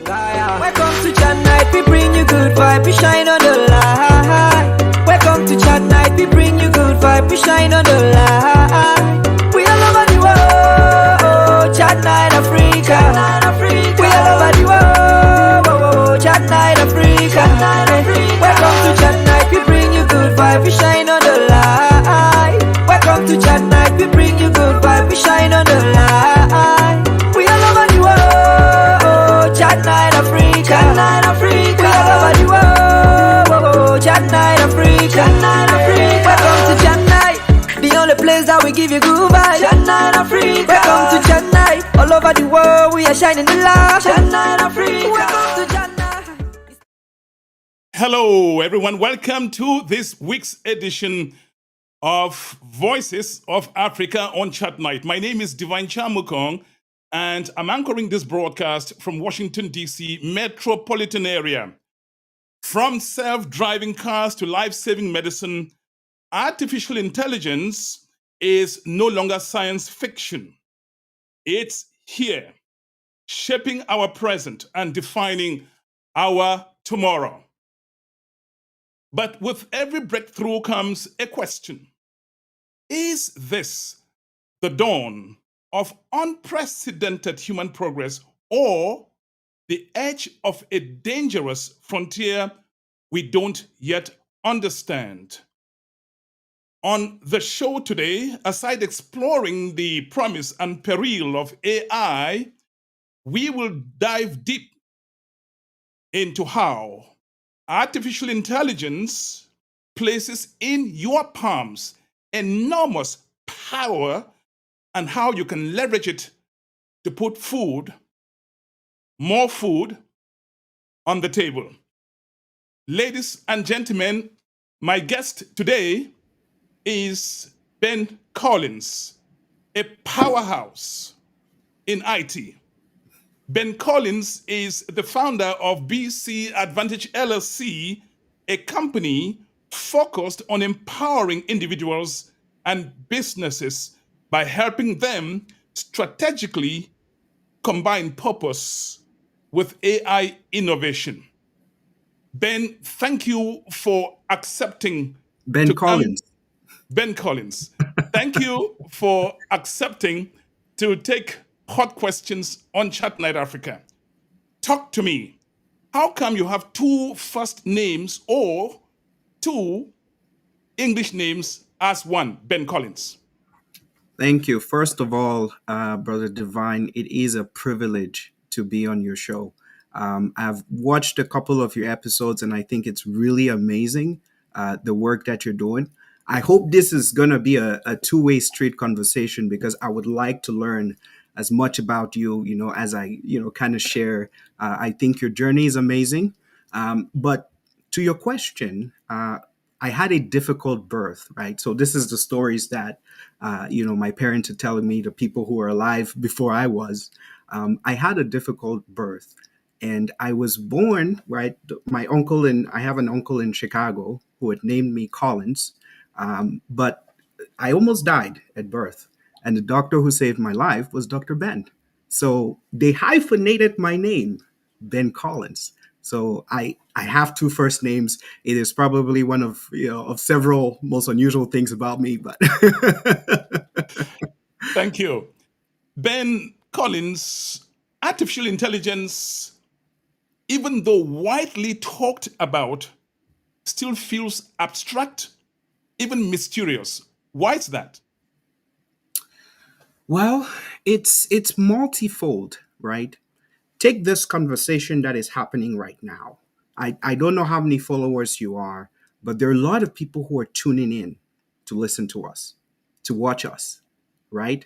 Welcome to Chat Night, we bring you good vibe, we shine on the light. Welcome to Chat Night, we bring you good vibe, we shine on the light. We all over the world, Chat Night Africa. We all over the world, Chat Night Africa. Welcome to Chat Night, we bring you good vibe, we shine on the light. Welcome to Chat Night, we bring you good vibe, we shine on the light. We all over the world, Chat Night Africa. Chat Night Africa. We all over the world, Chat Night Africa. Chat Night Africa. Welcome to Chat Night, the only place that we give you good vibes. Chat Night Africa. Welcome to Chat Night, all over the world we are shining the light. Chat Night Africa. Welcome to Chat Night. Hello, everyone. Welcome to this week's edition of Voices of Africa on Chat Night. My name is Divine Chamukong, and I'm anchoring this broadcast from Washington, D.C. metropolitan area. From self-driving cars to life-saving medicine, artificial intelligence is no longer science fiction. It's here, shaping our present and defining our tomorrow. But with every breakthrough comes a question. Is this the dawn of unprecedented human progress or the edge of a dangerous frontier we don't yet understand? On the show today, aside exploring the promise and peril of AI, we will dive deep into how artificial intelligence places in your palms enormous power and how you can leverage it to put more food on the table. Ladies and gentlemen, my guest today is Ben Collins, a powerhouse in IT. Ben Collins is the founder of BC Advantage LLC, a company focused on empowering individuals and businesses by helping them strategically combine purpose with AI innovation. Ben, thank you for accepting Ben Collins. Ben Collins, thank you for accepting to take hot questions on Chat Night Africa. Talk to me. How come you have two first names or two English names as one, Ben Collins? Thank you. First of all, Brother Divine, it is a privilege to be on your show. I've watched a couple of your episodes and I think it's really amazing, the work that you're doing. I hope this is going to be a two-way street conversation because I would like to learn as much about you, as I, kind of share. I think your journey is amazing. But to your question, I had a difficult birth, right? So this is the stories that, my parents are telling me, the people who are alive before I was. I had a difficult birth. And I was born, right? I have an uncle in Chicago who had named me Collins. But I almost died at birth. And the doctor who saved my life was Dr. Ben. So they hyphenated my name, Ben Collins. So I have two first names. It is probably one of several most unusual things about me, but Thank you. Ben Collins, artificial intelligence, even though widely talked about, still feels abstract, even mysterious. Why is that? well, it's multifold, right? Take this conversation that is happening right now. I don't know how many followers you are, but there are a lot of people who are tuning in to listen to us, to watch us, right?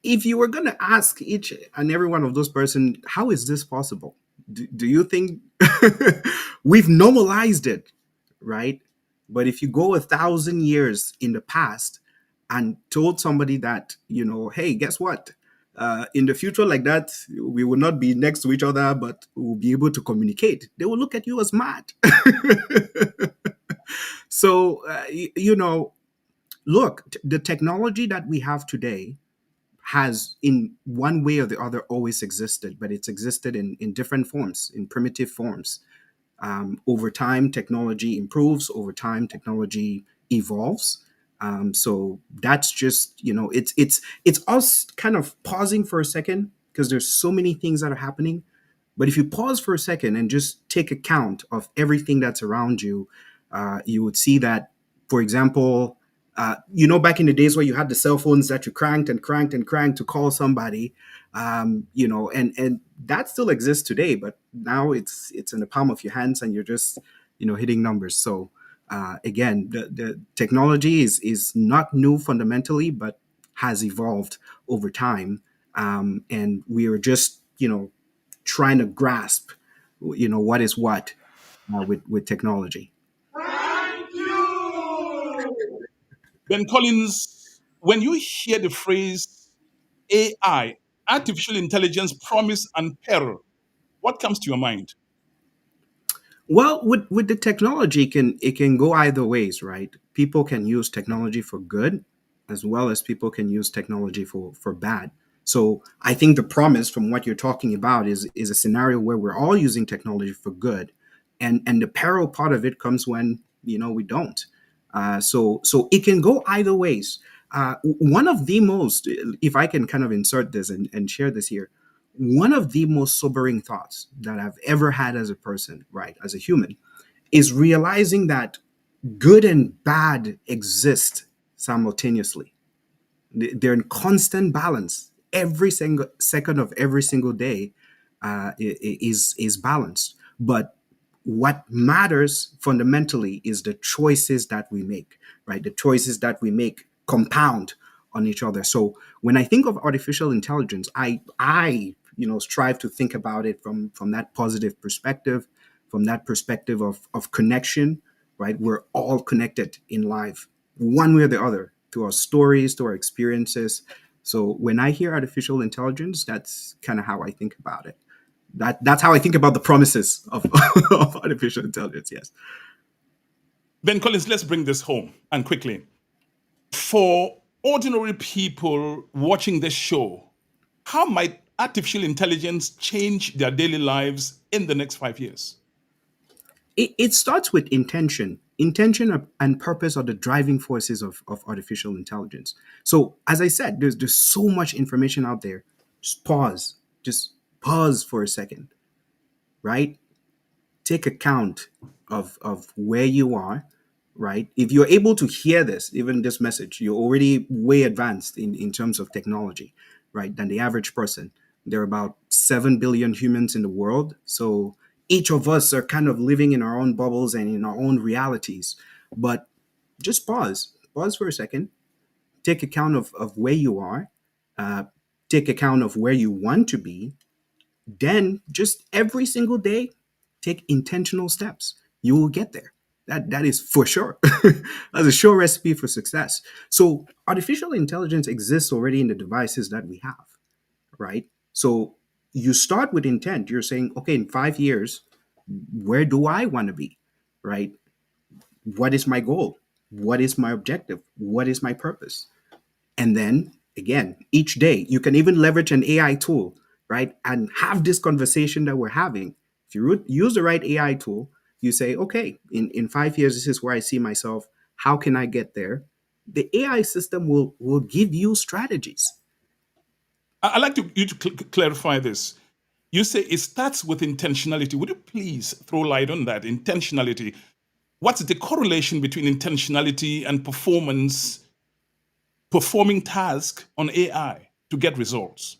If you were going to ask each and every one of those person, how is this possible? Do you think we've normalized it, right? But if you go 1,000 years in the past and told somebody that, hey, guess what? In the future like that, we will not be next to each other, but we'll be able to communicate. They will look at you as mad. So, look, the technology that we have today has in one way or the other always existed, but it's existed in different forms, in primitive forms. Over time, technology improves. Over time, technology evolves. So that's just, it's us kind of pausing for a second, because there's so many things that are happening. But if you pause for a second and just take account of everything that's around you, you would see that, for example, back in the days where you had the cell phones that you cranked and cranked and cranked to call somebody, and that still exists today, but now it's in the palm of your hands and you're just, hitting numbers. So again, the technology is not new fundamentally, but has evolved over time, and we are just, trying to grasp, what is what, with technology. Ben Collins, when you hear the phrase AI, artificial intelligence, promise and peril, what comes to your mind? Well, with the technology, it can go either ways, right? People can use technology for good, as well as people can use technology for bad. So I think the promise from what you're talking about is a scenario where we're all using technology for good, and the peril part of it comes when, we don't. So it can go either ways. One of the most, if I can kind of insert this and share this here, one of the most sobering thoughts that I've ever had as a person, right, as a human, is realizing that good and bad exist simultaneously. They're in constant balance. Every single second of every single day is balanced. But what matters fundamentally is the choices that we make, right? The choices that we make compound on each other. So when I think of artificial intelligence, I strive to think about it from that positive perspective, from that perspective of connection, right? We're all connected in life, one way or the other, to our stories, to our experiences. So when I hear artificial intelligence, that's kind of how I think about it. That's how I think about the promises of, of artificial intelligence. Yes. Ben Collins, let's bring this home and quickly. For ordinary people watching this show, how might artificial intelligence change their daily lives in the next 5 years? It starts with intention. And purpose are the driving forces of artificial intelligence. So, as I said, there's so much information out there. Just pause. Just pause for a second, right? Take account of where you are, right? If you're able to hear this, even this message, you're already way advanced in terms of technology, right, than the average person. There are about 7 billion humans in the world. So each of us are kind of living in our own bubbles and in our own realities. But just pause for a second, take account of where you are, uh, take account of where you want to be, then just every single day, take intentional steps. You will get there. That is for sure. That's a sure recipe for success. So artificial intelligence exists already in the devices that we have, right? So you start with intent. You're saying, okay, in 5 years, where do I want to be? Right? What is my goal? What is my objective? What is my purpose? And then again, each day, you can even leverage an AI tool, right? And have this conversation that we're having. If you use the right AI tool, you say, okay, in 5 years, this is where I see myself. How can I get there? The AI system will give you strategies. I'd like you to clarify this. You say it starts with intentionality. Would you please throw light on that? Intentionality. What's the correlation between intentionality and performing task on AI to get results?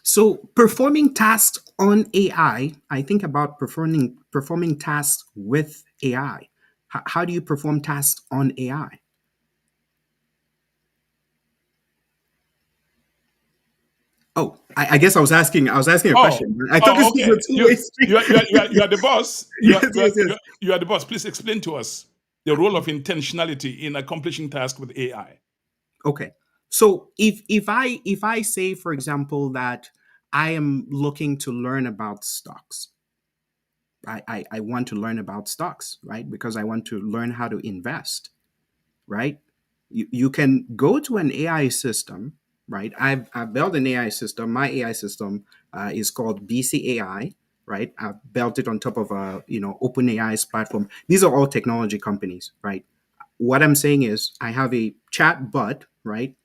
So performing tasks on AI, I think about performing tasks with AI. How do you perform tasks on AI? Oh, I guess I was asking a Oh, question. I thought this was okay. a two-way street. You are the boss. Yes, yes, yes. You are the boss. Please explain to us the role of intentionality in accomplishing tasks with AI. Okay. So if I say, for example, that I am looking to learn about stocks, I want to learn about stocks, right? Because I want to learn how to invest, right? You can go to an AI system, right? I've built an AI system. My AI system is called BCAI, right? I've built it on top of a OpenAI's platform. These are all technology companies, right? What I'm saying is I have a chat bot, right?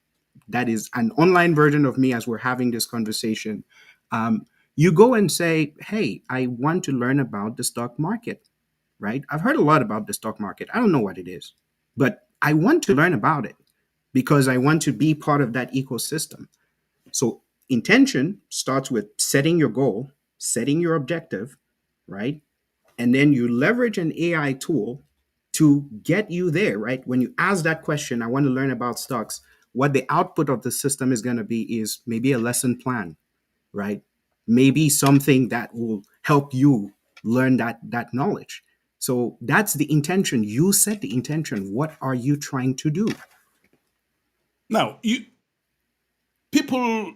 That is an online version of me as we're having this conversation. Um, you go and say, "Hey, I want to learn about the stock market." Right? I've heard a lot about the stock market. I don't know what it is, but I want to learn about it because I want to be part of that ecosystem. So intention starts with setting your goal, setting your objective, right? And then you leverage an AI tool to get you there, right? When you ask that question, I want to learn about stocks, what the output of the system is going to be is maybe a lesson plan, right? Maybe something that will help you learn that knowledge. So that's the intention. You set the intention. What are you trying to do? Now, people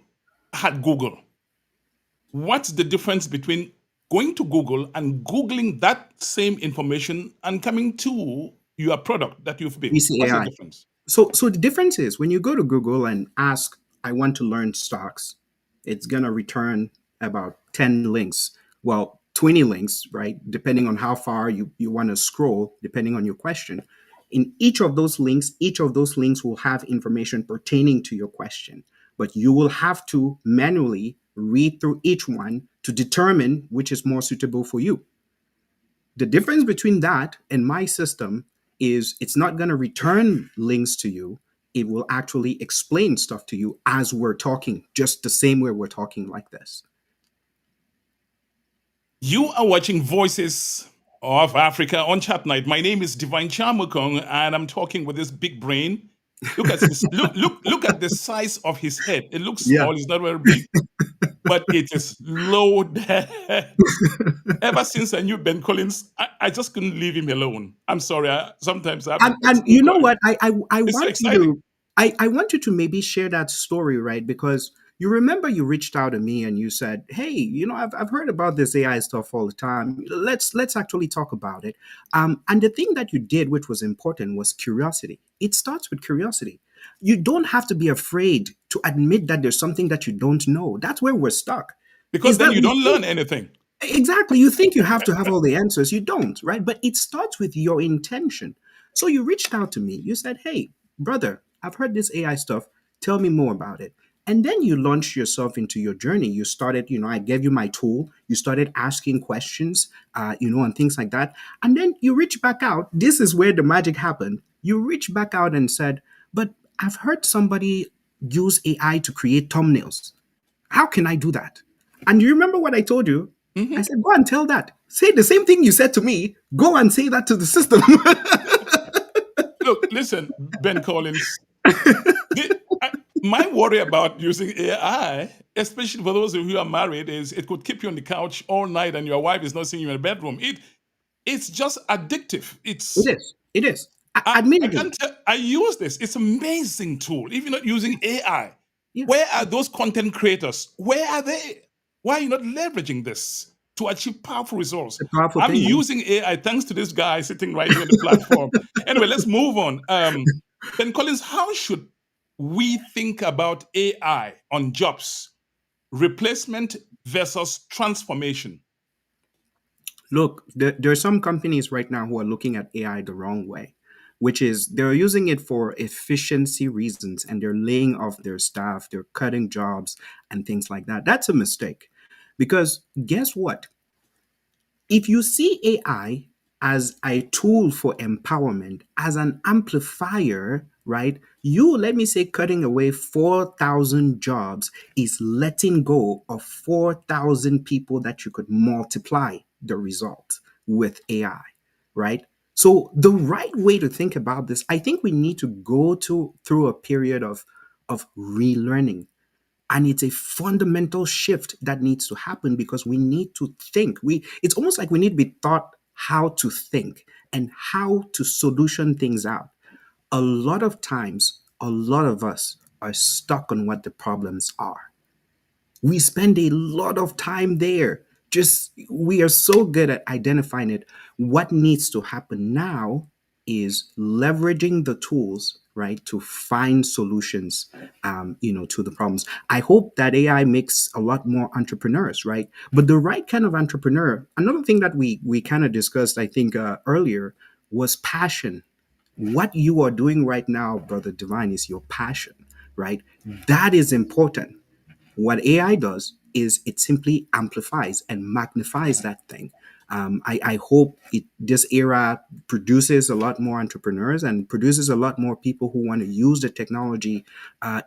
had Google. What's the difference between going to Google and Googling that same information and coming to your product that you've built? What's the BCAI. difference? So the difference is when you go to Google and ask, I want to learn stocks, it's gonna return about 10 links. Well, 20 links, right? Depending on how far you want to scroll, depending on your question. In each of those links will have information pertaining to your question. But you will have to manually read through each one to determine which is more suitable for you. The difference between that and my system is it's not going to return links to you. It will actually explain stuff to you as we're talking, just the same way we're talking like this. You are watching Voices of Africa on Chat Night. My name is Divine Chamukong, and I'm talking with this big brain. Look at the size of his head. It looks Yeah. small, it's not very big, but it is loaded. Ever since I knew Ben Collins, I just couldn't leave him alone. I'm sorry. Sometimes I have to And text him. you know what? I It's so want you exciting. to I want you to maybe share that story, right? Because you remember you reached out to me and you said, "Hey, I've heard about this AI stuff all the time. Let's actually talk about it." And the thing that you did, which was important, was curiosity. It starts with curiosity. You don't have to be afraid to admit that there's something that you don't know. That's where we're stuck. Because Is then that you we don't think learn anything. exactly. You think you have to have all the answers. You don't, right? But it starts with your intention. So you reached out to me. You said, "Hey, brother, I've heard this AI stuff. Tell me more about it." And then you launched yourself into your journey. You started, I gave you my tool. You started asking questions, and things like that. And then you reached back out. This is where the magic happened. You reached back out and said, "But I've heard somebody use AI to create thumbnails. How can I do that?" And you remember what I told you? I Mhm. said, "Go and tell that. Say the same thing you said to me. Go and say that to the system." Look, listen, Ben Collins. The, I, my worry about using AI, especially for those of you who are married, is it could keep you on the couch all night and your wife is not seeing you in the bedroom. It's just addictive. It is. It is. I Admittedly. can't tell. I use this. It's an amazing tool. If you're not using AI, Yeah. where are those content creators? Where are they? Why are you not leveraging this to achieve powerful results? It's a powerful I'm thing. using AI thanks to this guy sitting right here on the platform. Anyway, let's move on. Ben Collins, how should we think about AI on jobs? Replacement versus transformation. Look, there are some companies right now who are looking at AI the wrong way, which is they're using it for efficiency reasons and they're laying off their staff, they're cutting jobs and things like that. That's a mistake. Because guess what? If you see AI as a tool for empowerment, as an amplifier, right? You, let me say, cutting away 4,000 jobs is letting go of 4,000 people that you could multiply the result with AI, right? So the right way to think about this, I think we need to go through a period of relearning, and it's a fundamental shift that needs to happen because we need to think. It's almost like we need to be taught how to think and how to solution things out. A lot of times, a lot of us are stuck on what the problems are. We spend a lot of time there. Just we are so good at identifying it. What needs to happen now is leveraging the tools right, to find solutions, to the problems. I hope that AI makes a lot more entrepreneurs, right? But the right kind of entrepreneur. Another thing that we kind of discussed, I think, earlier, was passion. What you are doing right now, brother Divine, is your passion, right? That is important. What AI does is it simply amplifies and magnifies that thing. I hope this era produces a lot more entrepreneurs and produces a lot more people who want to use the technology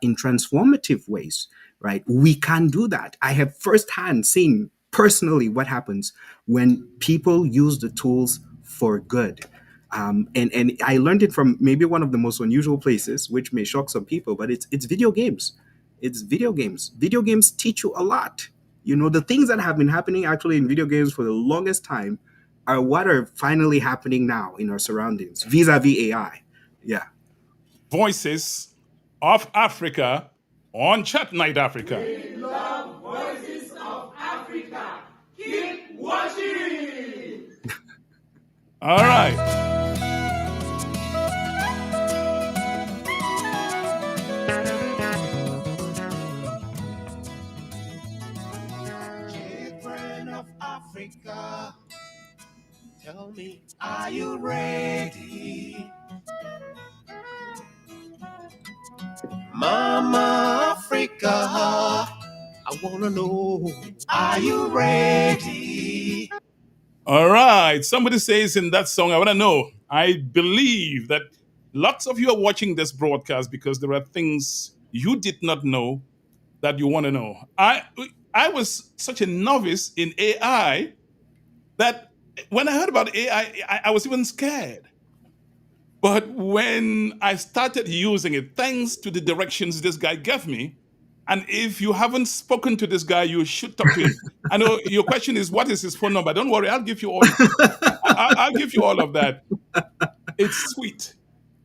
in transformative ways, right? We can do that. I have firsthand seen personally what happens when people use the tools for good. And I learned it from maybe one of the most unusual places, which may shock some people, but it's video games. It's video games. Video games teach you a lot. The things that have been happening actually in video games for the longest time are what are finally happening now in our surroundings vis-a-vis AI. Yeah. Voices of Africa on Chat Night Africa. All right. Children of Africa, tell me, are you ready? Mama Africa, I wanna know, are you ready? All right. Somebody says in that song, I want to know. I believe that lots of you are watching this broadcast because there are things you did not know that you want to know. I was such a novice in AI that when I heard about AI, I was even scared. But when I started using it, thanks to the directions this guy gave me, and if you haven't spoken to this guy, you should talk to him. I know your question is, what is his phone number? Don't worry, I'll give you all. I'll give you all of that. It's sweet.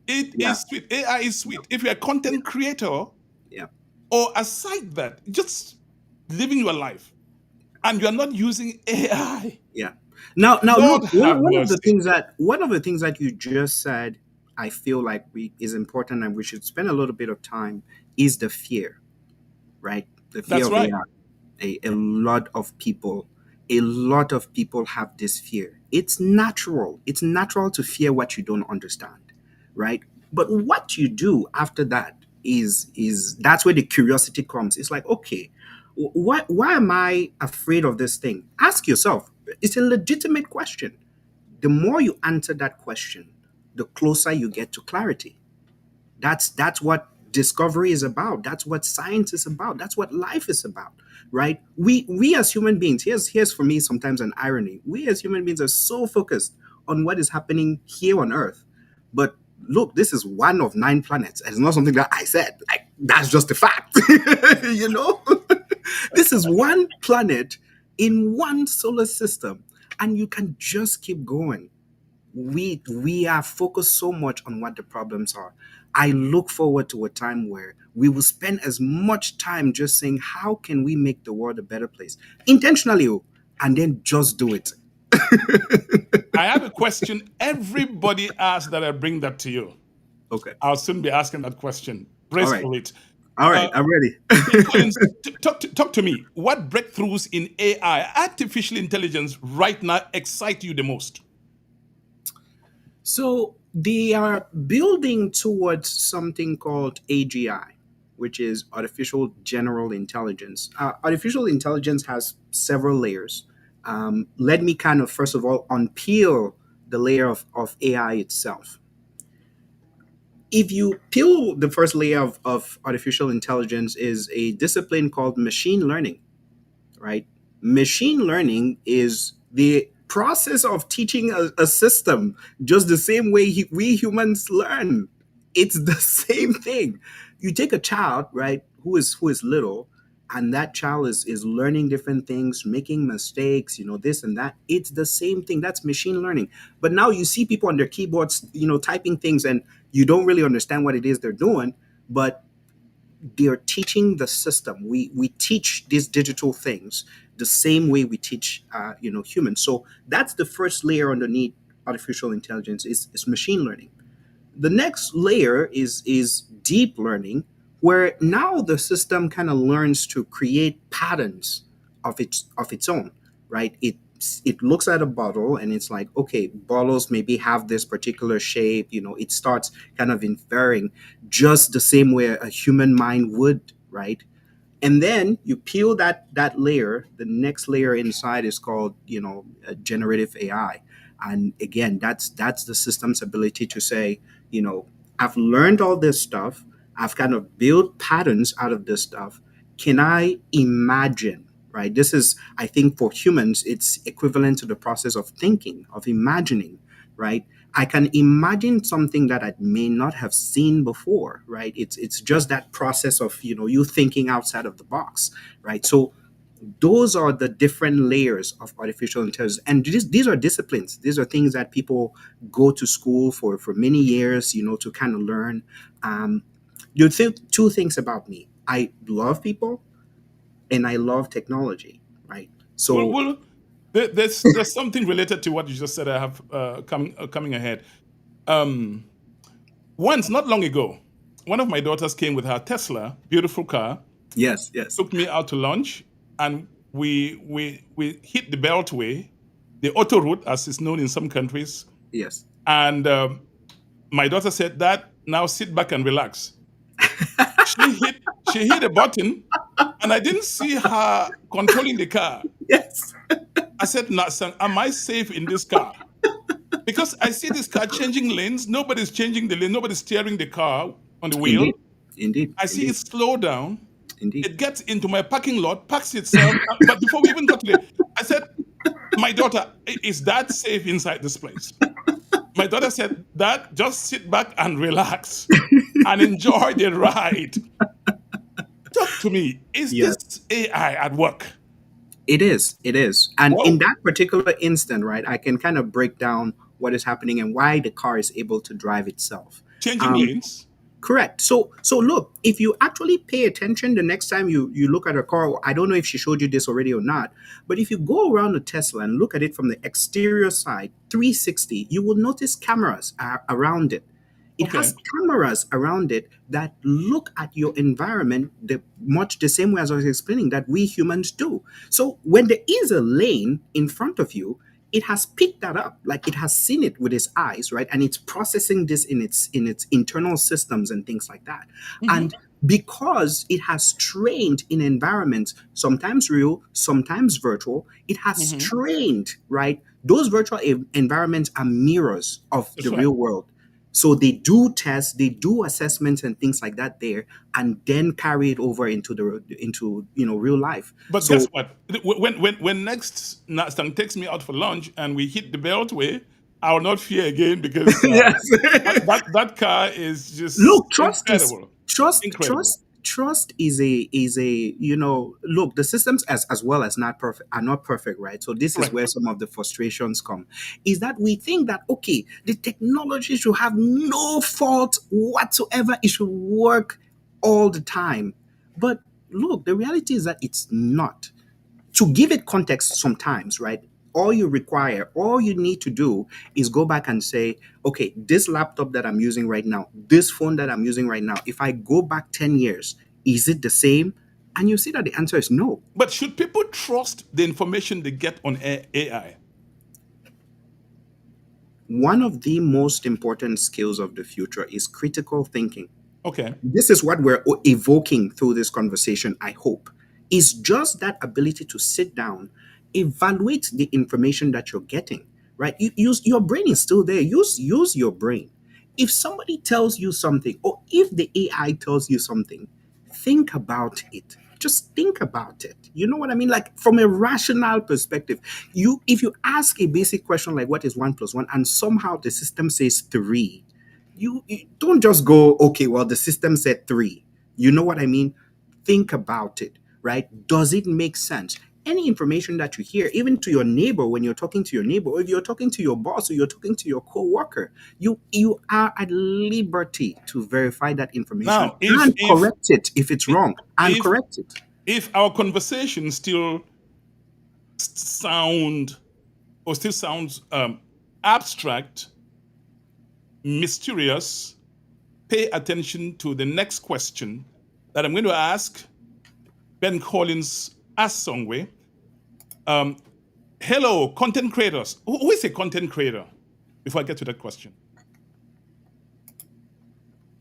It Yeah. is sweet. AI is sweet. If you're a content creator, Yeah. or aside that, just living your life, and you're not using AI, Yeah. Now Lord look, one, have one of the mercy. things that you just said, I feel like we is important and we should spend a little bit of time, is the fear, right? The fear That's of right. AI. A lot of people have this fear. It's natural. It's natural to fear what you don't understand, right? But what you do after that is that's where the curiosity comes. It's like, okay, why am I afraid of this thing? Ask yourself. It's a legitimate question. The more you answer that question, the closer you get to clarity. That's what discovery is about. That's what science is about. That's what life is about, right? We as human beings, here's for me sometimes an irony. We as human beings are so focused on what is happening here on Earth, but look, this is one of 9 planets. It's not something that I said. Like, that's just a fact. you know, this is one planet in one solar system, and you can just keep going. We are focused so much on what the problems are. I look forward to a time where we will spend as much time just saying, how can we make the world a better place intentionally, and then just do it. I have a question everybody asks that I bring that to you. Okay. I'll soon be asking that question. All Brace right. for it. All Uh, right. I'm ready. Collins, talk to me. What breakthroughs in AI, artificial intelligence, right now excite you the most? So they are building towards something called AGI, which is artificial general intelligence. Artificial intelligence has several layers. Let me kind of first of all unpeel the layer of AI itself. If you peel the first layer of artificial intelligence, is a discipline called machine learning, right? Machine learning is the process of teaching a system just the same way we humans learn. It's the same thing. You take a child, right, who is little, and that child is learning different things, making mistakes, this and that. It's the same thing. That's machine learning. But now you see people on their keyboards, typing things, and you don't really understand what it is they're doing, but they're teaching the system. We teach these digital things the same way we teach humans. So that's the first layer underneath artificial intelligence is machine learning. The next layer is deep learning, where now the system kind of learns to create patterns of its own, right? It looks at a bottle and it's like, okay, bottles maybe have this particular shape. It starts kind of inferring just the same way a human mind would, right? And then you peel that layer. The next layer inside is called, generative AI. And again, that's the system's ability to say, you know I've learned all this stuff. I've kind of built patterns out of this stuff. Can I imagine? Right, this is, I think, for humans it's equivalent to the process of thinking, of imagining. Right, I can imagine something that I may not have seen before, right? It's just that process of, you thinking outside of the box, right? So those are the different layers of artificial intelligence, and these are disciplines. These are things that people go to school for many years, to kind of learn. Um, you think two things about me: I love people and I love technology, right? Well, So well, there's something related to what you just said. I have coming ahead. Um, Once, not long ago, one of my daughters came with her Tesla, beautiful car, yes, yes, took me out to lunch, and we hit the Beltway, the autoroute, as is known in some countries. yes. And my daughter said, "Dad, now sit back and relax." She hit a button, and I didn't see her controlling the car. Yes, I said, "Natsan, am I safe in this car?" Because I see this car changing lanes. Nobody's changing the lane. Nobody's steering the car on the wheel. indeed, indeed, I see it indeed, slow down. indeed. It gets into my parking lot, parks itself. But before we even got to there, I said, "My daughter, is that safe inside this place?" My daughter said, "Dad, just sit back and relax and enjoy the ride." Talk to me. Is this Yes. AI at work? It is. It is. And in Whoa, that particular instant, right, I can kind of break down what is happening and why the car is able to drive itself. changing Um, lanes. Correct. So look, if you actually pay attention the next time you look at a car, I don't know if she showed you this already or not, but if you go around a Tesla and look at it from the exterior side, 360, you will notice cameras around it. It has Okay. cameras around it that look at your environment much the same way as I was explaining that we humans do. So when there is a lane in front of you, it has picked that up, like it has seen it with its eyes, right? And it's processing this in its internal systems and things like that. Hmm. And because it has trained in environments, sometimes real, sometimes virtual, it has Hmm. trained, right? Those virtual environments are mirrors of the That's right. real world. So they do tests, they do assessments and things like that there, and then carry it over into real life. But guess So what? When next Nastan takes me out for lunch and we hit the Beltway, I will not fear again because yes. that car is just Look, trust is incredible, trust incredible. trust trust is a look, the systems as well as not perfect are not perfect, right? So this is Correct. where some of the frustrations come, is that we think that, okay, the technology should have no fault whatsoever, it should work all the time. But look, the reality is that it's not. To give it context sometimes, right? All you need to do is go back and say, okay, this laptop that I'm using right now, this phone that I'm using right now, if I go back 10 years, is it the same? And you see that the answer is no. But should people trust the information they get on AI? One of the most important skills of the future is critical thinking. Okay. This is what we're evoking through this conversation, I hope, is just that ability to sit down, evaluate the information that you're getting, right? Use your brain is still there. Use your brain. If somebody tells you something, or if the AI tells you something, think about it. Just think about it. You know what I mean? Like from a rational perspective, if you ask a basic question like what is one plus one, and somehow the system says three, you don't just go, okay, well, the system said three. You know what I mean? Think about it, right? Does it make sense? Any information that you hear, even to your neighbor, when you're talking to your neighbor, or if you're talking to your boss, or you're talking to your coworker, you are at liberty to verify that information Now, if and correct it if it's wrong, and if correct it. if our conversation still sound or still sounds abstract, mysterious, pay attention to the next question that I'm going to ask Ben Collins Asongwe. Hello, content creators. Who is a content creator? Before I get to that question,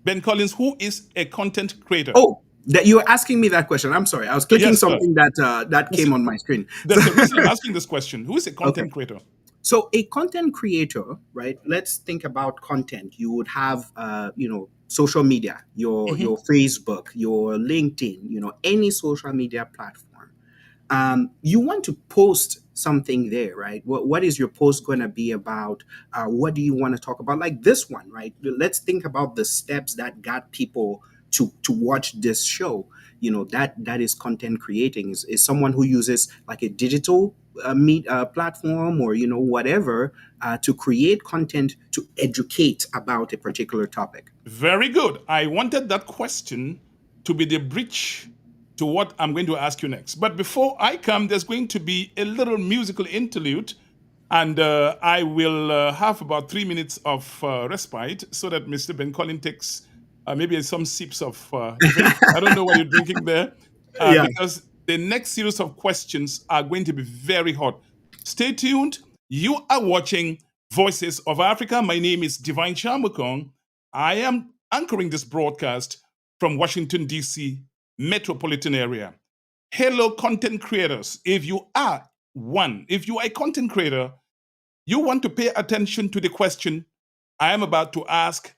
Ben Collins, who is a content creator? Oh, that you were asking me that question. I'm sorry. I was clicking Yes, sir. something that came on my screen. There's a reason I'm asking this question. Who is a content Okay. creator? So a content creator, right? Let's think about content. You would have, social media, your Facebook, your LinkedIn, any social media platform. You want to post something there, right? What is your post going to be about? What do you want to talk about? Like this one, right? Let's think about the steps that got people to watch this show. That is content creating is someone who uses like a digital meet platform or whatever to create content to educate about a particular topic. Very good. I wanted that question to be the bridge to what I'm going to ask you next. But before I come, there's going to be a little musical interlude, and I will have about 3 minutes of respite so that Mr. Ben Collin takes maybe some sips of drink. I don't know what you're drinking there, Yeah. because the next series of questions are going to be very hot. Stay tuned. You are watching Voices of Africa. My name is Divine Chamukong. I am anchoring this broadcast from Washington, D.C. metropolitan area. Hello, content creators. If you are a content creator, you want to pay attention to the question I am about to ask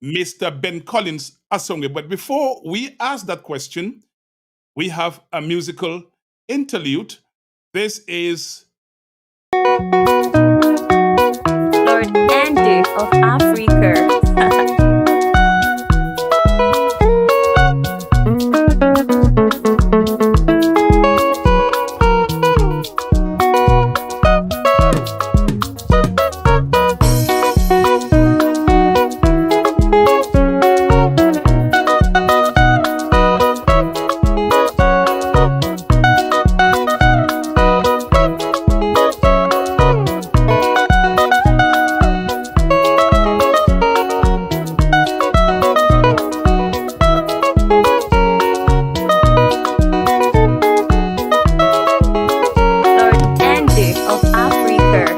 Mr. Ben Collins Asonge. But before we ask that question, we have a musical interlude. This is Lord Andy of Africa. Lord Andy of Africa.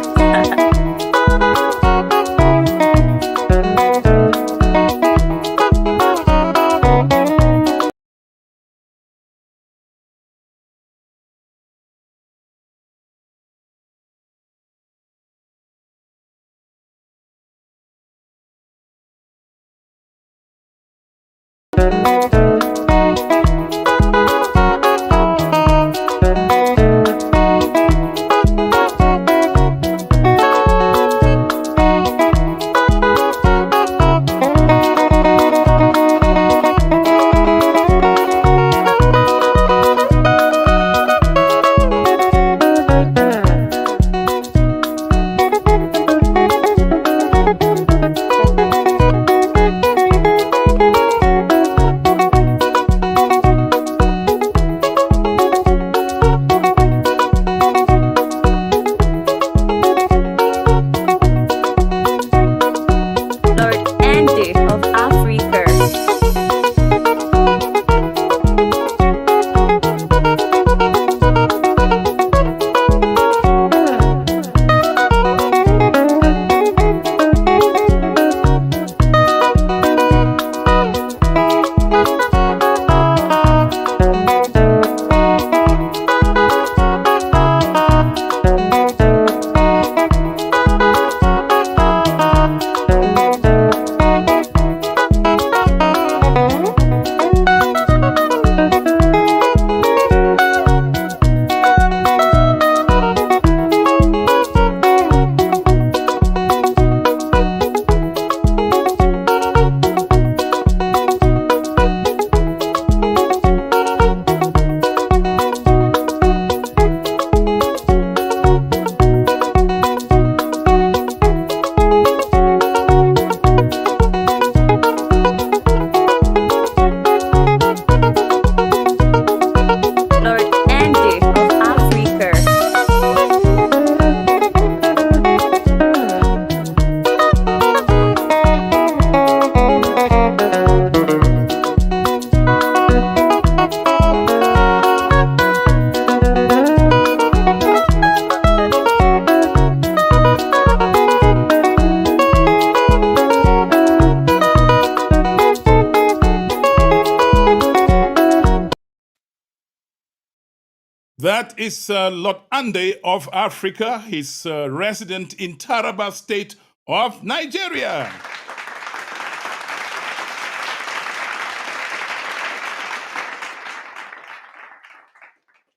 That is Lord Ande of Africa. He's resident in Taraba State of Nigeria.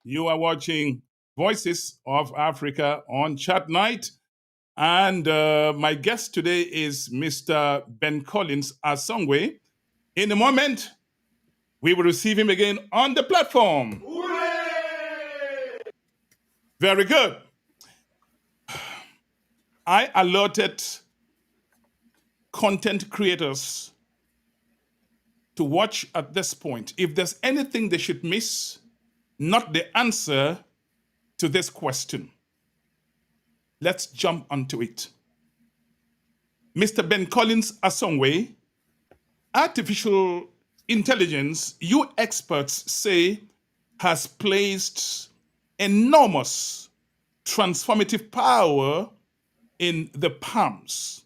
You are watching Voices of Africa on Chat Night. And my guest today is Mr. Ben Collins Asongwe. In a moment, we will receive him again on the platform. Hooray! Very good. I alerted content creators to watch at this point. If there's anything they should miss, not the answer to this question. Let's jump onto it. Mr. Ben Collins Asongwe, artificial intelligence, you experts say, has placed enormous transformative power in the palms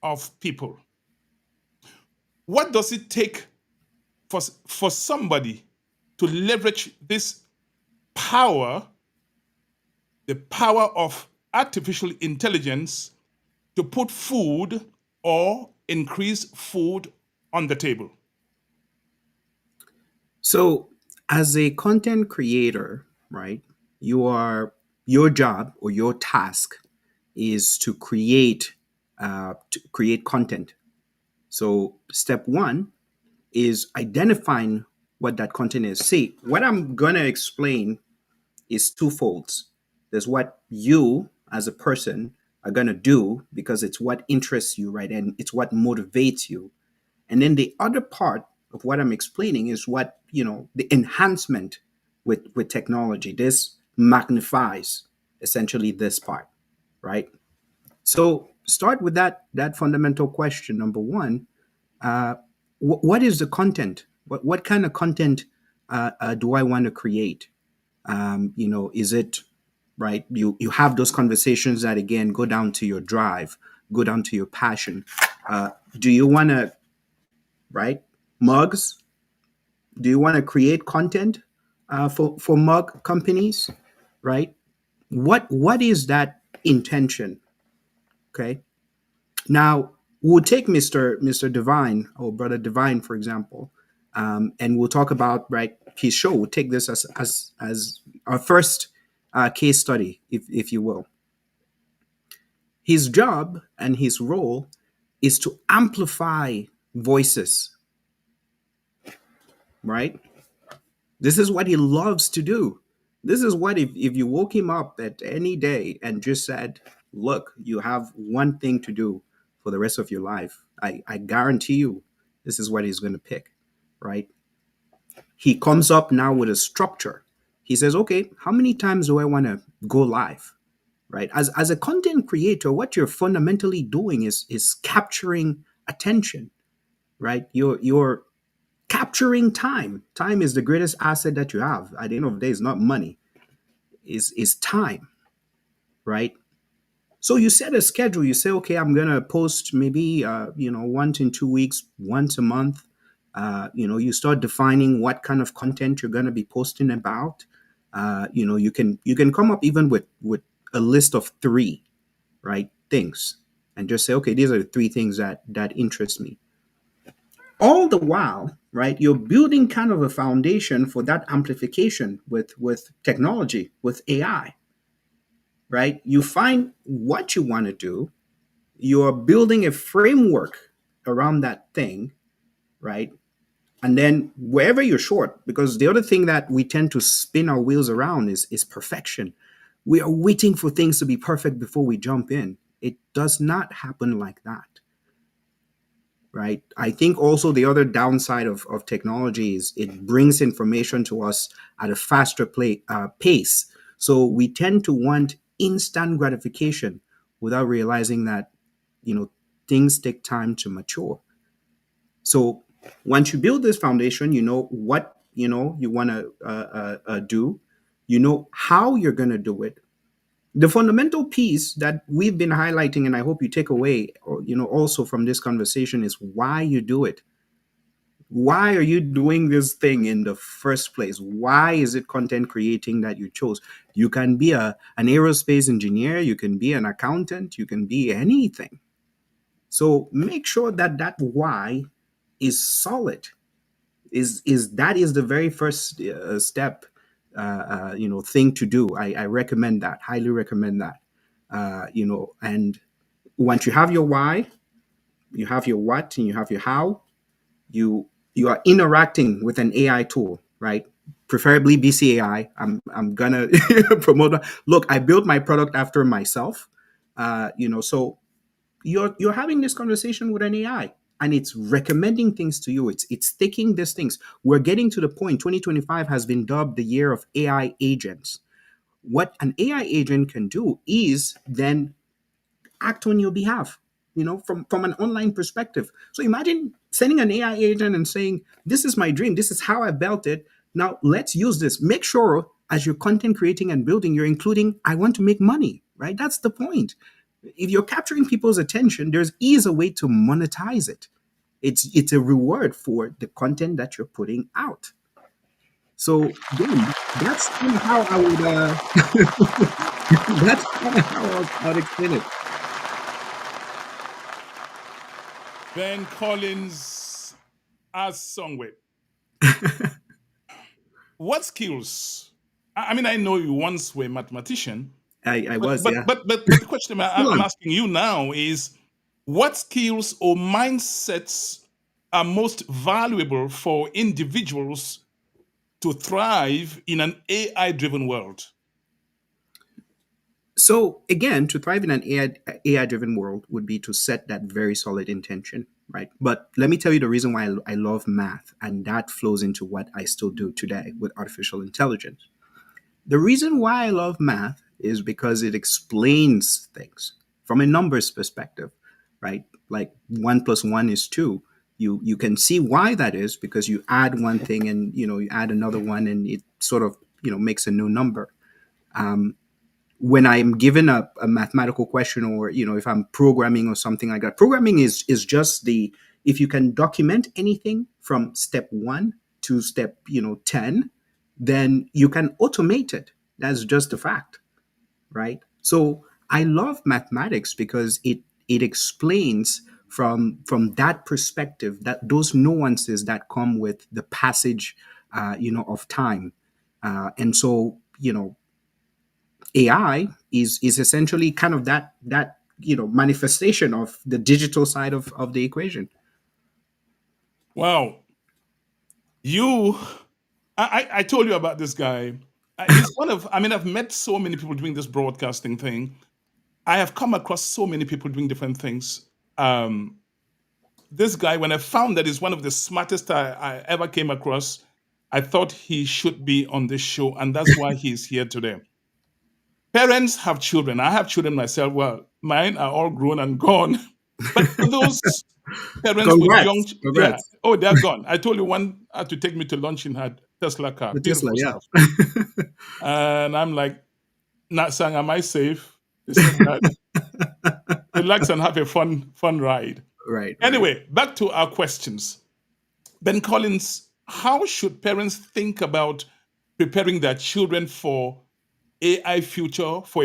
of people. What does it take for somebody to leverage this power, the power of artificial intelligence, to put food or increase food on the table? So, as a content creator, right, your job or your task is to create content. So, step one is identifying what that content is. See, what I'm gonna explain is twofold. There's what you as a person are gonna do because it's what interests you, right, and it's what motivates you. And then the other part of what I'm explaining is what, the enhancement with technology. This magnifies essentially this part, right? So start with that fundamental question. Number one, what is the content? What kind of content do I want to create? Is it right? You have those conversations that again go down to your drive, go down to your passion. Do you want to, right? Mugs? Do you want to create content for mug companies, right? What is that intention? Okay. Now we'll take Mr. Divine or Brother Divine, for example, and we'll talk about his show. We'll take this as our first case study, if you will. His job and his role is to amplify voices, right? This is what he loves to do. This is what if you woke him up at any day and just said, look, you have one thing to do for the rest of your life, I guarantee you this is what he's going to pick, right? He comes up now with a structure. He says, okay, how many times do I want to go live, right? As a content creator, what you're fundamentally doing is capturing attention, right? You're capturing time. Time is the greatest asset that you have. At the end of the day, it's not money, is time, right? So you set a schedule. You say, okay, I'm gonna post maybe once in 2 weeks, once a month. You start defining what kind of content you're gonna be posting about. You can come up even with a list of 3, right, things, and just say, okay, these are the 3 things that interest me. All the while, right, you're building kind of a foundation for that amplification with technology, with AI, right? You find what you want to do, you're building a framework around that thing, right? And then wherever you're short, because the other thing that we tend to spin our wheels around is perfection. We are waiting for things to be perfect before we jump in. It does not happen like that. Right. I think also the other downside of technology is it brings information to us at a faster pace. So we tend to want instant gratification without realizing that, things take time to mature. So once you build this foundation, you know what, you want to do, how you're going to do it. The fundamental piece that we've been highlighting, and I hope you take away, also from this conversation, is why you do it. Why are you doing this thing in the first place? Why is it content creating that you chose? You can be an aerospace engineer, you can be an accountant, you can be anything. So make sure that that why is solid. Is that is the very first step, thing to do. I recommend that, highly recommend that. And once you have your why, you have your what, and you have your how, you are interacting with an AI tool, right? Preferably BCAI. I'm gonna promote that. Look, I built my product after myself. So you're having this conversation with an AI, and it's recommending things to you. It's taking these things. We're getting to the point. 2025 has been dubbed the year of AI agents. What an AI agent can do is then act on your behalf, from an online perspective. So imagine sending an AI agent and saying, this is my dream, this is how I built it, now let's use this. Make sure as you're content creating and building, you're including, I want to make money, right? That's the point. If you're capturing people's attention, is a way to monetize it. It's a reward for the content that you're putting out. So again, that's kind of how I would that's kind of how I'd explain it. Ben Collins asks Songway, what skills? I mean, I know you once were a mathematician, I but was, but yeah. but but, but the question Still I'm am. asking you now is, what skills or mindsets are most valuable for individuals to thrive in an AI-driven world? So again, to thrive in an AI driven world would be to set that very solid intention, right? But let me tell you the reason why I love math, and that flows into what I still do today with artificial intelligence. The reason why I love math is because it explains things from a numbers perspective, right? Like 1 plus 1 is 2. You can see why that is because you add one thing and you add another one and it sort of makes a new number. When I'm given a mathematical question, or if I'm programming or something like that, programming is just the, if you can document anything from step 1 to step 10, then you can automate it. That's just a fact, right? So I love mathematics because it explains from that perspective, that those nuances that come with the passage of time. And so AI is essentially kind of that manifestation of the digital side of the equation. Wow, you I told you about this guy. He's one of, I mean, I've met so many people doing this broadcasting thing. I have come across so many people doing different things. Um, this guy, when I found that he's one of the smartest I ever came across, I thought he should be on this show, and that's why he's here today. Parents have children. I have children myself. Well, mine are all grown and gone. But for those parents with young, Congrats, yeah, congrats. oh, they're gone. I told you one had to take me to lunch in her Tesla car. The Tesla, Beautiful yeah. stuff. And I'm like, not saying, am I safe? They said that. Relax and have a fun ride. Right, right. Anyway, back to our questions. Ben Collins, how should parents think about preparing their children for AI future, for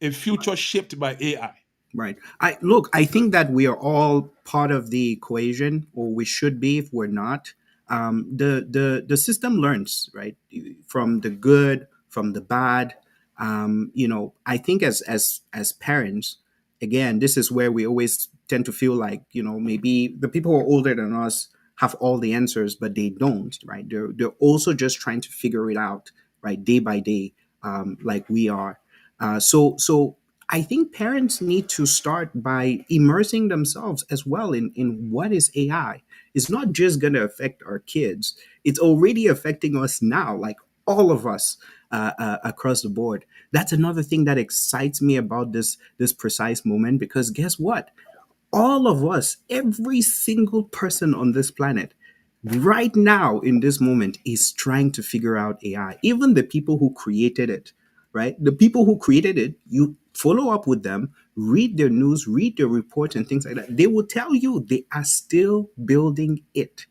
a future shaped by AI? Right. I think that we are all part of the equation, or we should be if we're not. The system learns, right, from the good, from the bad. I think as parents, again, this is where we always tend to feel like, maybe the people who are older than us have all the answers, but they don't, right? They're also just trying to figure it out, right, day by day, like we are. So I think parents need to start by immersing themselves as well in what is AI. It's not just going to affect our kids, it's already affecting us now, like all of us across the board. That's another thing that excites me about this precise moment, because guess what? All of us, every single person on this planet, right now in this moment, is trying to figure out AI. Even the people who created it, right? The people who created it, you follow up with them, read their news, read their reports, and things like that. They will tell you they are still building it.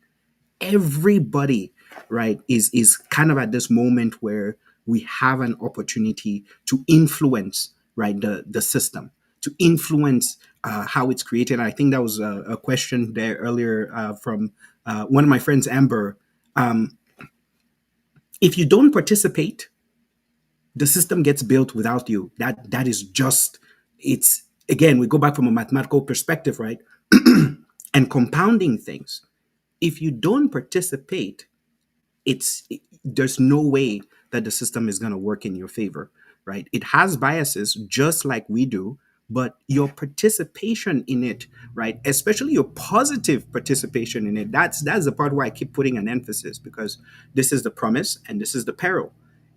everybody, right, is kind of at this moment where we have an opportunity to influence, right, the system, to influence how it's created. I think that was a question there earlier from one of my friends, Amber. um, if you don't participate, the system gets built without you. That is just, it's, again, we go back from a mathematical perspective, right? And compounding things. If you don't participate, there's no way that the system is going to work in your favor, right? It has biases just like we do, but your participation in it, right, especially your positive participation in it, that's the part where I keep putting an emphasis, because this is the promise and this is the peril.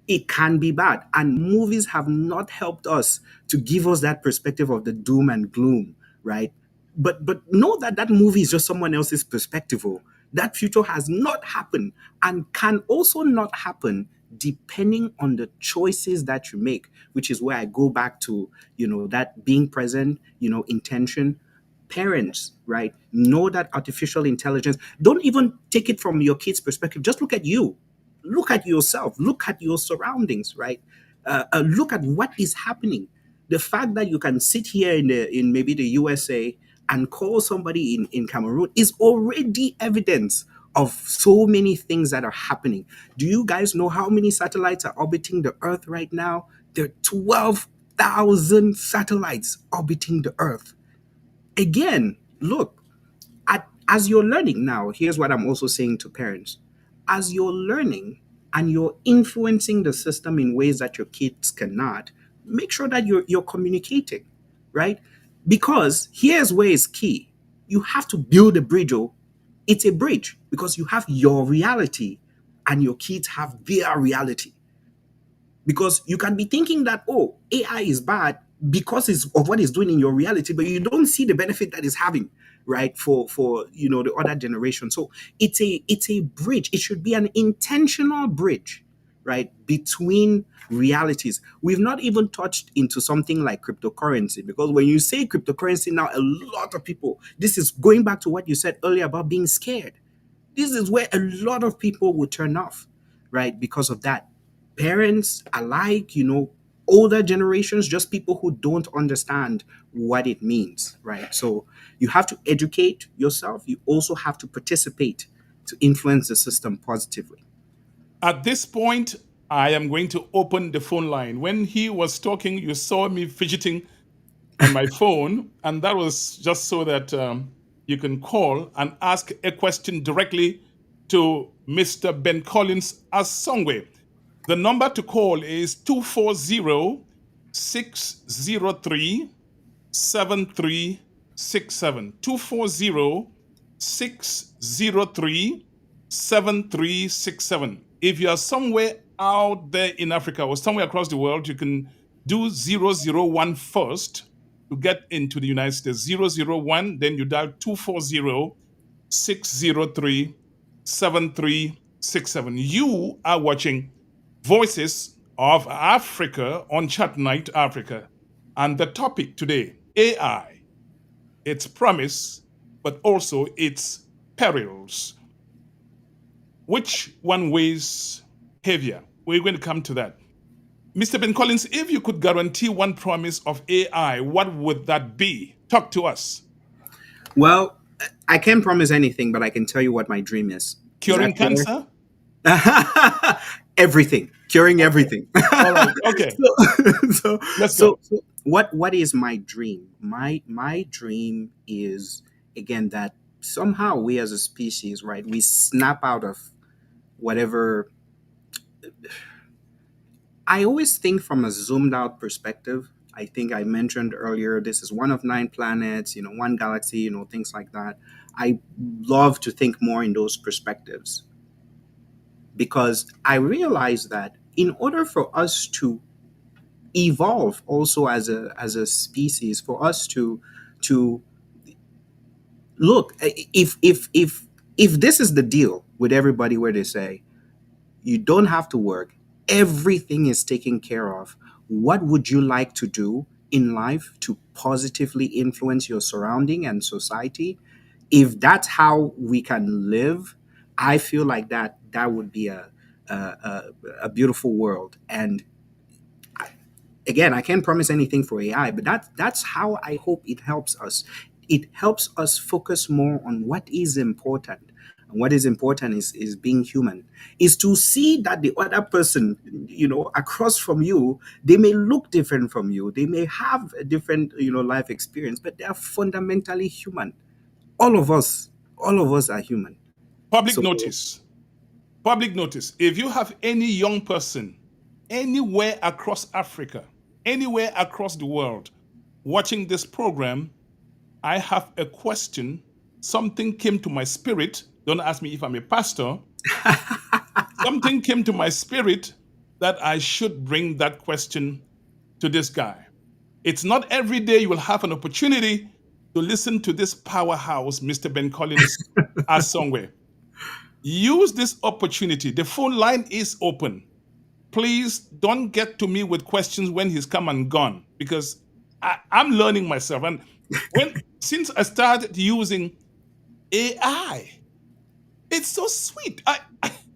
It can be bad, and movies have not helped us to give us that perspective of the doom and gloom, right? But know that that movie is just someone else's perspective. Oh, that future has not happened and can also not happen depending on the choices that you make, which is where I go back to, that being present, intention. Parents, right, know that artificial intelligence, don't even take it from your kids' perspective. Just look at you, look at yourself, look at your surroundings, right? Look at what is happening. The fact that you can sit here in maybe the USA and call somebody in Cameroon is already evidence of so many things that are happening. Do you guys know how many satellites are orbiting the Earth right now? There are 12,000 satellites orbiting the Earth. Again, look, as you're learning now, here's what I'm also saying to parents. As you're learning and you're influencing the system in ways that your kids cannot, make sure that you're communicating, right? Because here's where it's key. You have to build a bridge. Oh, it's a bridge because you have your reality and your kids have their reality. Because you can be thinking that, oh, AI is bad because it's of what it's doing in your reality, but you don't see the benefit that it's having, right, for the other generation. So it's a bridge. It should be an intentional bridge, right, between realities. We've not even touched into something like cryptocurrency, because when you say cryptocurrency now, a lot of people, this is going back to what you said earlier about being scared. This is where a lot of people will turn off, right? Because of that. Parents alike, older generations, just people who don't understand what it means, right? So you have to educate yourself. You also have to participate to influence the system positively. At this point, I am going to open the phone line. When he was talking, you saw me fidgeting on my phone, and that was just so that you can call and ask a question directly to Mr. Ben Collins Asongwe. The number to call is 240 603 7367. 240 603 7367. If you are somewhere out there in Africa or somewhere across the world, you can do 001 first to get into the United States. 001, then you dial 240 603 7367. You are watching Voices of Africa on Chat Night Africa. And the topic today, AI, its promise, but also its perils. Which one weighs heavier? We're going to come to that. Mr. Ben Collins, if you could guarantee one promise of AI, what would that be? Talk to us. Well, I can't promise anything, but I can tell you what my dream is. Is that Curing fair? cancer? Everything, curing Okay. everything. All right. Okay. so, Let's so, go. so what is my dream? My dream is, again, that somehow we as a species, right, we snap out of whatever. I always think from a zoomed out perspective. I think I mentioned earlier, this is one of nine planets, one galaxy, things like that. I love to think more in those perspectives, because I realize that in order for us to evolve also as a species, for us to look, if this is the deal with everybody, where they say you don't have to work, everything is taken care of, what would you like to do in life to positively influence your surrounding and society? If that's how we can live, I feel like that would be a beautiful world. And again, I can't promise anything for AI, but that's how I hope it helps us. It helps us focus more on what is important. And what is important is being human, is to see that the other person, across from you, they may look different from you, they may have a different, life experience, but they are fundamentally human. All of us, all of us are human. Public So notice. Public notice. If you have any young person anywhere across Africa, anywhere across the world watching this program, I have a question. Something came to my spirit. Don't ask me if I'm a pastor. Something came to my spirit that I should bring that question to this guy. It's not every day you will have an opportunity to listen to this powerhouse, Mr. Ben Collins, as somewhere. Use this opportunity. The phone line is open. Please don't get to me with questions when he's come and gone, because I'm learning myself. And since I started using AI, it's so sweet.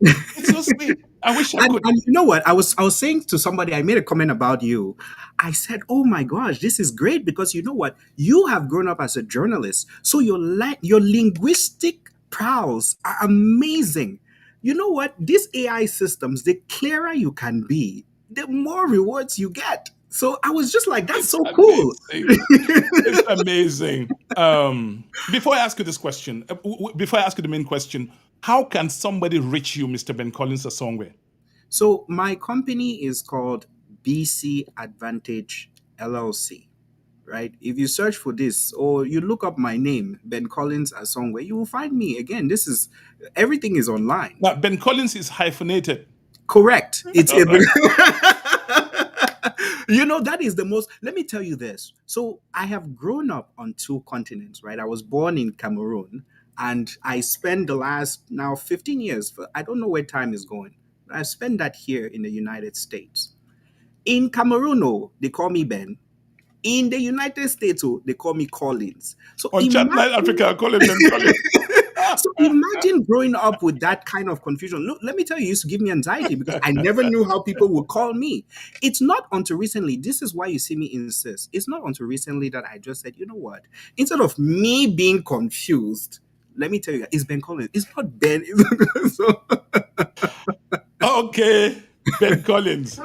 It's so sweet. I wish I could. And you know what? I was saying to somebody, I made a comment about you. I said, "Oh my gosh, this is great because you know what? You have grown up as a journalist, so your linguistic prowess are amazing. You know what? These AI systems, the clearer you can be, the more rewards you get." So I was just like, "That's It's so cool." amazing. It's amazing. Before I ask you this question, before I ask you the main question, how can somebody reach you, Mr. Ben Collins Asongwe? So my company is called BC Advantage LLC, right? If you search for this or you look up my name, Ben Collins Asongwe, you will find me. Again, this is everything is online. Now, Ben Collins is hyphenated. Correct. It's All it. right. That is the most. Let me tell you this. So I have grown up on two continents, right? I was born in Cameroon, and I spent the last now 15 years. I don't know where time is going. I spent that here in the United States. In Cameroon, oh, they call me Ben. In the United States, oh, they call me Collins. So On Chat Night imagine Africa, I call him Ben Collins. so imagine growing up with that kind of confusion. Look, let me tell you, it used to give me anxiety because I never knew how people would call me. It's not until recently, this is why you see me insist. It's not until recently that I just said, you know what? Instead of me being confused, let me tell you, it's Ben Collins. It's not Ben. So, Okay, Ben Collins.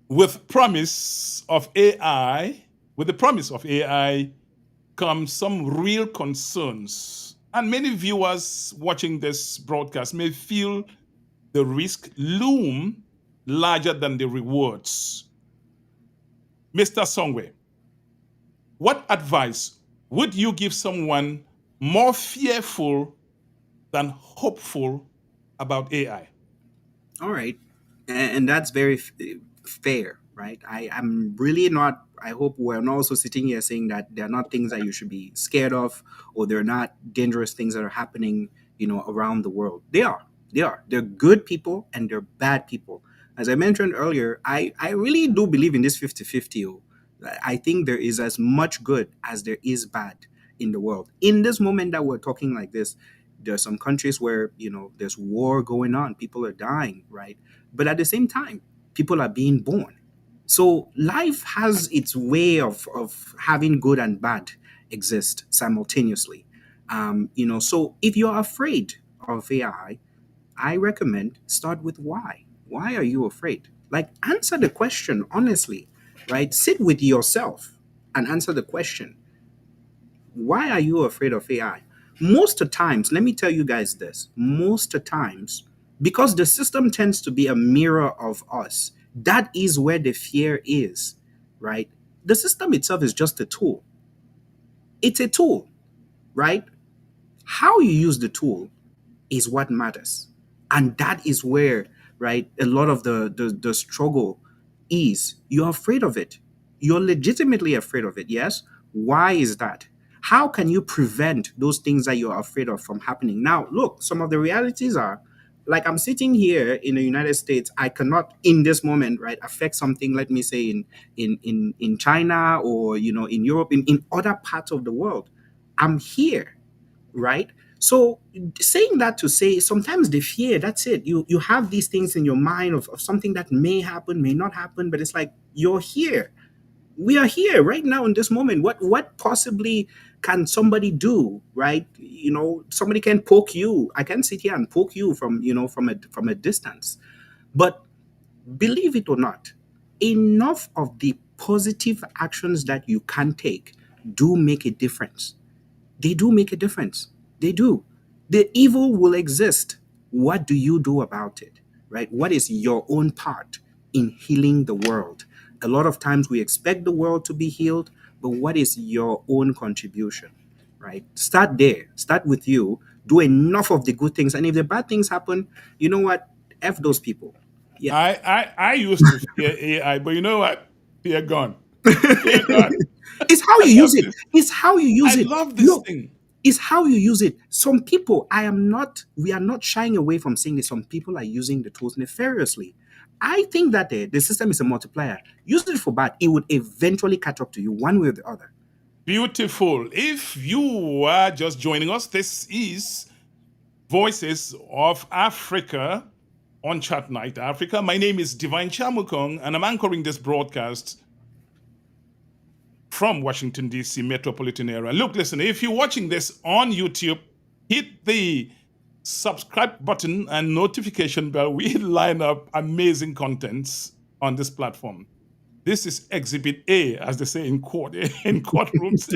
With promise of AI, with the promise of AI come some real concerns. And many viewers watching this broadcast may feel the risk loom larger than the rewards. Mr. Songwe, what advice would you give someone more fearful than hopeful about AI? all right. And that's very fair, right? I'm really not, I hope we're not also sitting here saying that they're not things that you should be scared of or they're not dangerous things that are happening, around the world. They are. They are. They're good people and they're bad people. As I mentioned earlier, I really do believe in this 50-50. I think there is as much good as there is bad in the world. In this moment that we're talking like this, there are some countries where, there's war going on, people are dying, right? But at the same time, people are being born. So life has its way of having good and bad exist simultaneously. So if you're afraid of I recommend start with why. Why are you afraid? Like answer the question honestly, right? Sit with yourself and answer the question. Why are you afraid of AI? Most of the times, let me tell you guys this. Most of the times, because the system tends to be a mirror of us, that is where the fear is, right? The system itself is just a tool. It's a tool, right? How you use the tool is what matters. And that is where, right, a lot of the struggle is. You're afraid of it. You're legitimately afraid of it, yes? Why is that? How can you prevent those things that you're afraid of from happening? Now, look, some of the realities are like I'm sitting here in the United States, I cannot in this moment, right, affect something, let me say in China or in Europe, in other parts of the world. I'm here, right? So saying that to say sometimes the fear, that's it. You have these things in your mind of something that may happen, may not happen, but it's like you're here. We are here right now in this moment. What possibly can somebody do, right? Somebody can poke you. I can sit here and poke you from from a distance. But believe it or not, enough of the positive actions that you can take do make a difference. They do make a difference. They do. The evil will exist. What do you do about it? Right? What is your own part in healing the world? A lot of times we expect the world to be healed, but what is your own contribution? Right? Start there. Start with you. Do enough of the good things. And if the bad things happen, you know what? F those people. Yeah. I used to fear AI, but you know what? Fear gone. Fear gone. It's how I you love use it. this. It's how you I use it. love this No, thing. it's how you use it. Some people, we are not shying away from saying that some people are using the tools nefariously. I think that the system is a multiplier. Use it for bad, it would eventually catch up to you one way or the other. Beautiful. If you are just joining us, this is Voices of Africa on Chat Night Africa. My name is Divine Chamukong, and I'm anchoring this broadcast from Washington, D.C. metropolitan area. Look, listen, if you're watching this on YouTube, hit the subscribe button and notification bell. We line up amazing contents on this platform. This is Exhibit A, as they say in court, in courtrooms.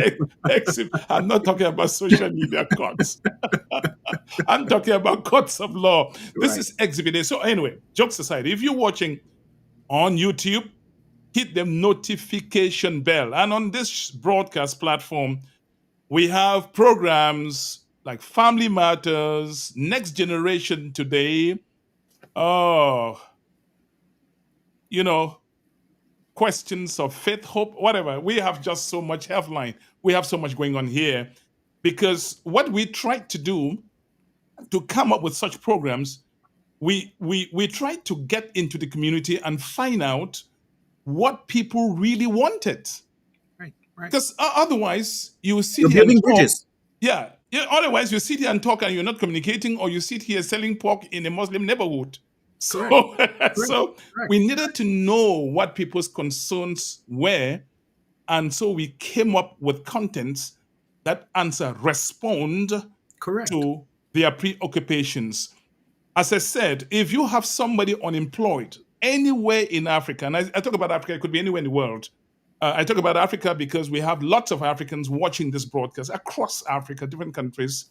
I'm not talking about social media courts. I'm talking about courts of law. This Right. is Exhibit A. So anyway, jokes aside, if you're watching on YouTube, hit the notification bell. And on this broadcast platform, we have programs like Family Matters, Next Generation Today, oh, questions of faith, hope, whatever. We have just so much healthline. We have so much going on here because what we try to do to come up with such programs, we try to get into the community and find out what people really wanted. Right. Right. Because otherwise, you sit You're here and building talk. bridges. Yeah. Otherwise, you sit here and talk and you're not communicating, or you sit here selling pork in a Muslim neighborhood. So, so Correct. we needed to know what people's concerns were. And so we came up with contents that respond Correct. to their preoccupations. As I said, if you have somebody unemployed anywhere in Africa, and I talk about Africa, it could be anywhere in the world. I talk about Africa because we have lots of Africans watching this broadcast across Africa, different countries.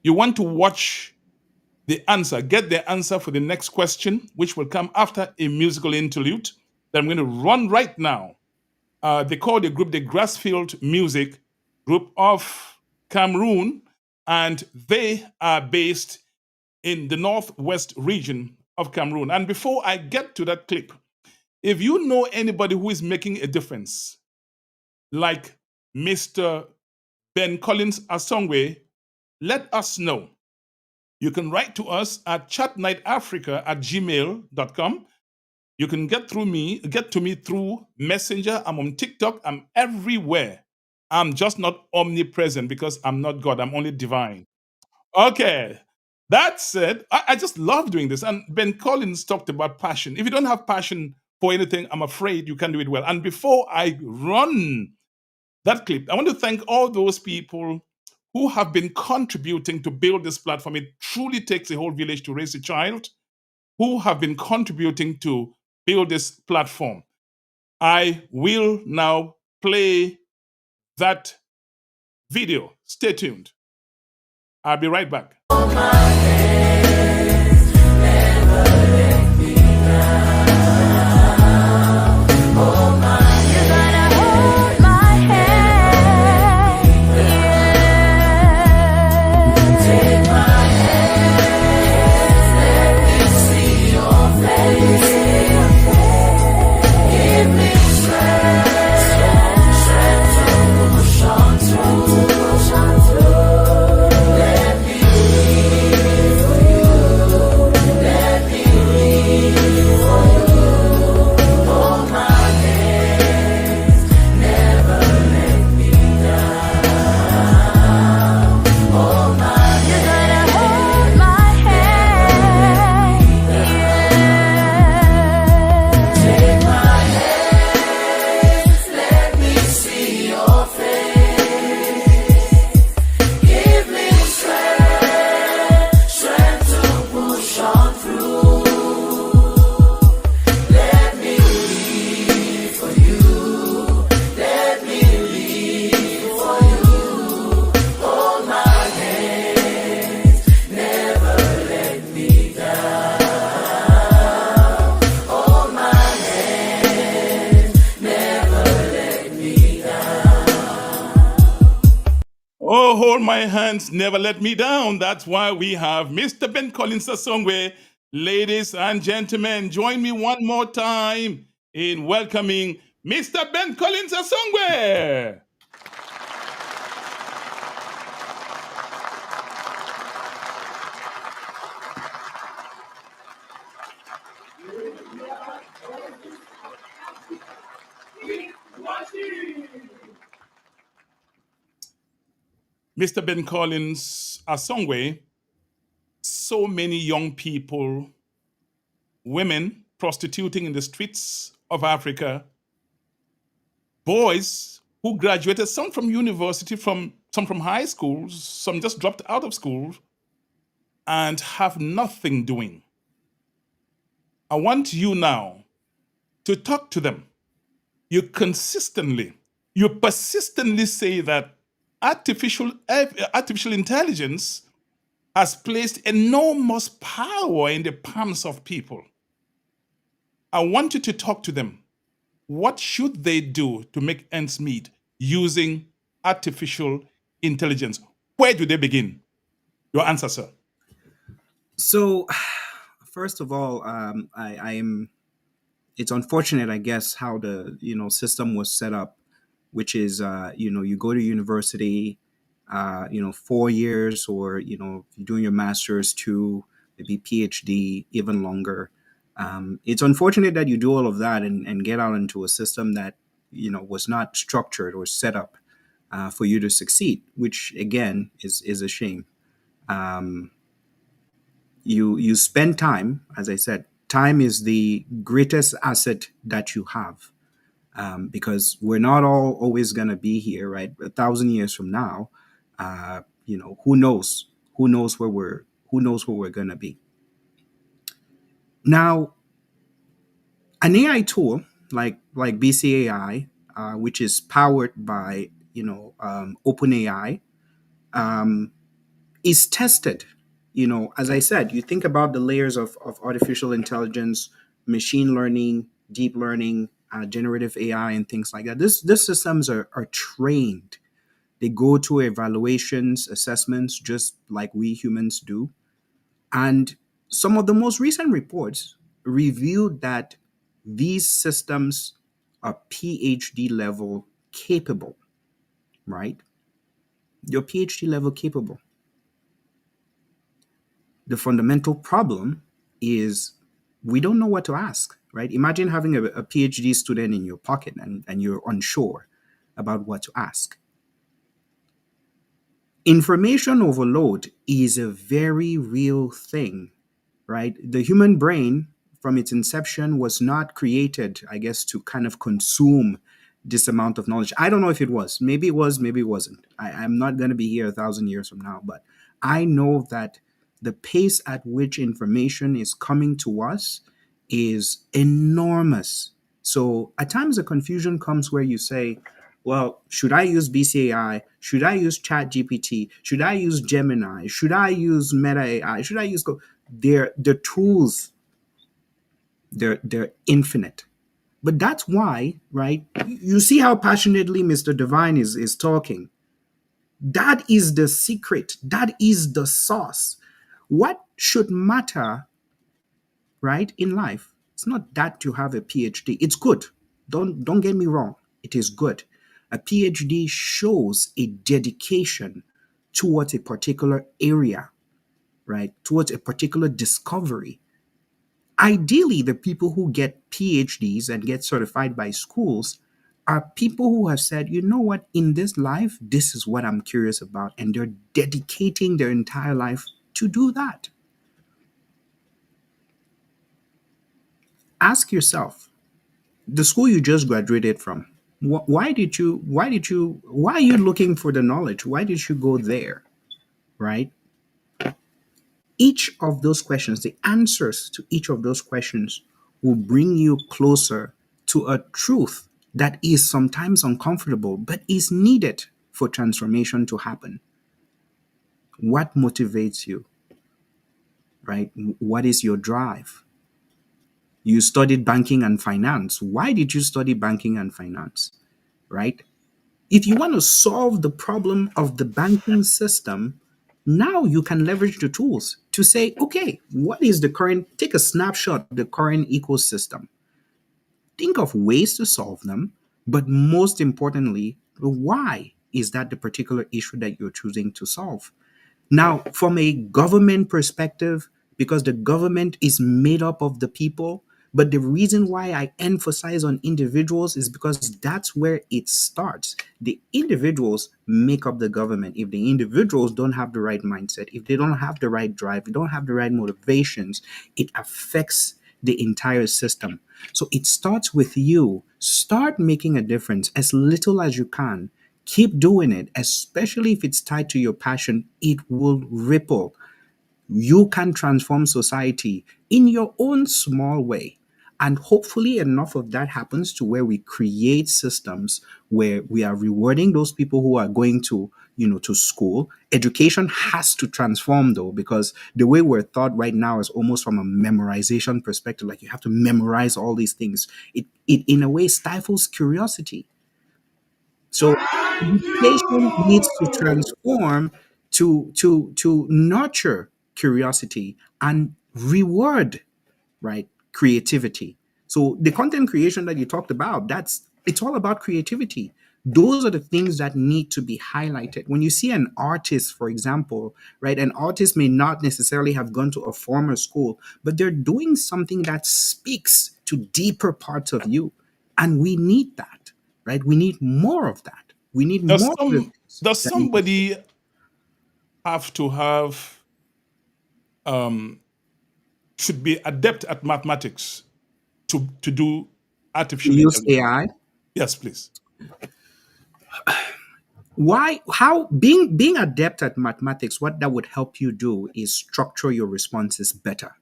You want to watch the answer, get the answer for the next question, which will come after a musical interlude that I'm going to run right now. They call the group the Grassfield Music Group of Cameroon, and they are based in the northwest region of Cameroon. And before I get to that clip, if you know anybody who is making a difference, like Mr. Ben Collins Asongwe, let us know. You can write to us at chatnightafrica@gmail.com. You can get to me through Messenger. I'm on TikTok. I'm everywhere. I'm just not omnipresent because I'm not God. I'm only divine. Okay. That said, I just love doing this. And Ben Collins talked about passion. If you don't have passion for anything, I'm afraid you can't do it well. And before I run that clip, I want to thank all those people who have been contributing to build this platform. It truly takes a whole village to raise a child, who have been contributing to build this platform. I will now play that video. Stay tuned. I'll be right back. hold my hands, never let me down. That's why we have Mr. Ben Collins Asongwe. Ladies and gentlemen, join me one more time in welcoming Mr. Ben Collins Asongwe. Mr. Ben Collins Asongwe, so many young people, women prostituting in the streets of Africa, boys who graduated, some from university, some from high schools, some just dropped out of school and have nothing doing. I want you now to talk to them. You persistently say that artificial intelligence has placed enormous power in the palms of people. I want you to talk to them. What should they do to make ends meet using artificial intelligence? Where do they begin? Your answer, sir. So, first of all, I am. It's unfortunate, I guess, how the system was set up, which is you go to university, 4 years, or you're doing your master's, to maybe PhD, even longer. It's unfortunate that you do all of that and get out into a system that was not structured or set up for you to succeed, which again is a shame. Um, you spend time, as I said. Time is the greatest asset that you have, because we're not all always going to be here, right? 1,000 years from now, who knows? Who knows where we're going to be? Now, an AI tool like BCAI, which is powered by OpenAI, um, is tested. As I said, you think about the layers of artificial intelligence, machine learning, deep learning, generative AI, and things like that. These systems are trained. They go through evaluations, assessments, just like we humans do. And some of the most recent reports revealed that these systems are PhD level capable, right? You're PhD level capable. The fundamental problem is we don't know what to ask, right? Imagine having a PhD student in your pocket and you're unsure about what to ask. Information overload is a very real thing, right? The human brain, from its inception, was not created, I guess, to kind of consume this amount of knowledge. I don't know if it was. Maybe it was, maybe it wasn't. I'm not going to be here 1,000 years from now, but I know that the pace at which information is coming to us is enormous. So at times the confusion comes where you say, well, should I use BCAI? Should I use ChatGPT? Should I use Gemini? Should I use Meta AI? Should I use the tools? They're infinite. But that's why, right? You see how passionately Mr. Divine is talking. That is the secret. That is the sauce. What should matter, right, in life? It's not that you have a PhD. It's good. Don't get me wrong. It is good. A PhD shows a dedication towards a particular area, right? Towards a particular discovery. Ideally, the people who get PhDs and get certified by schools are people who have said, you know what, in this life, this is what I'm curious about. And they're dedicating their entire life to do that. Ask yourself, the school you just graduated from, why are you looking for the knowledge? Why did you go there? Right? Each of those questions, the answers to each of those questions will bring you closer to a truth that is sometimes uncomfortable, but is needed for transformation to happen. What motivates you? Right? What is your drive? You studied banking and finance. Why did you study banking and finance? Right? If you want to solve the problem of the banking system, now you can leverage the tools to say, okay, what is the current, take a snapshot of the current ecosystem, think of ways to solve them, but most importantly, why is that the particular issue that you're choosing to solve? Now, from a government perspective, because the government is made up of the people, but the reason why I emphasize on individuals is because that's where it starts. The individuals make up the government. If the individuals don't have the right mindset, if they don't have the right drive, they don't have the right motivations, it affects the entire system. So it starts with you. Start making a difference as little as you can. Keep doing it, especially if it's tied to your passion. It will ripple. You can transform society in your own small way. And hopefully, enough of that happens to where we create systems where we are rewarding those people who are going to, to school. Education has to transform though, because the way we're taught right now is almost from a memorization perspective. Like you have to memorize all these things. It in a way stifles curiosity. So education needs to transform to nurture curiosity and reward, right, creativity. So the content creation that you talked about, that's it's all about creativity. Those are the things that need to be highlighted. When you see an artist, for example, right, an artist may not necessarily have gone to a formal school, but they're doing something that speaks to deeper parts of you. And we need that, right? We need more of that. We need Does more of the some things does that make us somebody have to have um, should be adept at mathematics to do artificial use intelligence? AI. Yes, please. Why how being adept at mathematics, what that would help you do is structure your responses better,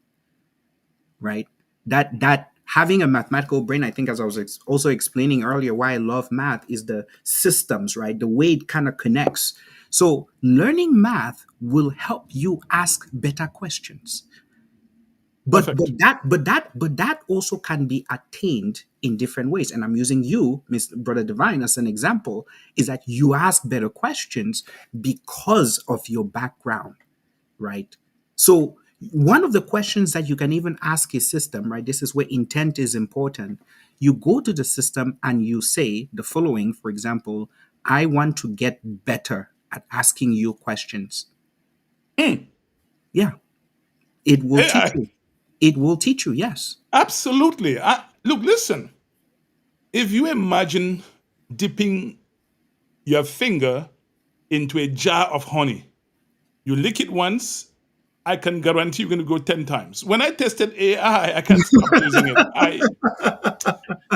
right? That having a mathematical brain, I think, as I was also explaining earlier, why I love math is the systems, right? The way it kind of connects. So learning math will help you ask better questions. But Perfect. that also can be attained in different ways. And I'm using you, Mr. Brother Divine, as an example, is that you ask better questions because of your background, right? So one of the questions that you can even ask a system, right? This is where intent is important. You go to the system and you say the following, for example, I want to get better at asking you questions. Hmm. Yeah, it will teach AI, you. It will teach you, yes. absolutely. Look, listen. If you imagine dipping your finger into a jar of honey, you lick it once, I can guarantee you're going to go 10 times. When I tested AI, I can't stop using it.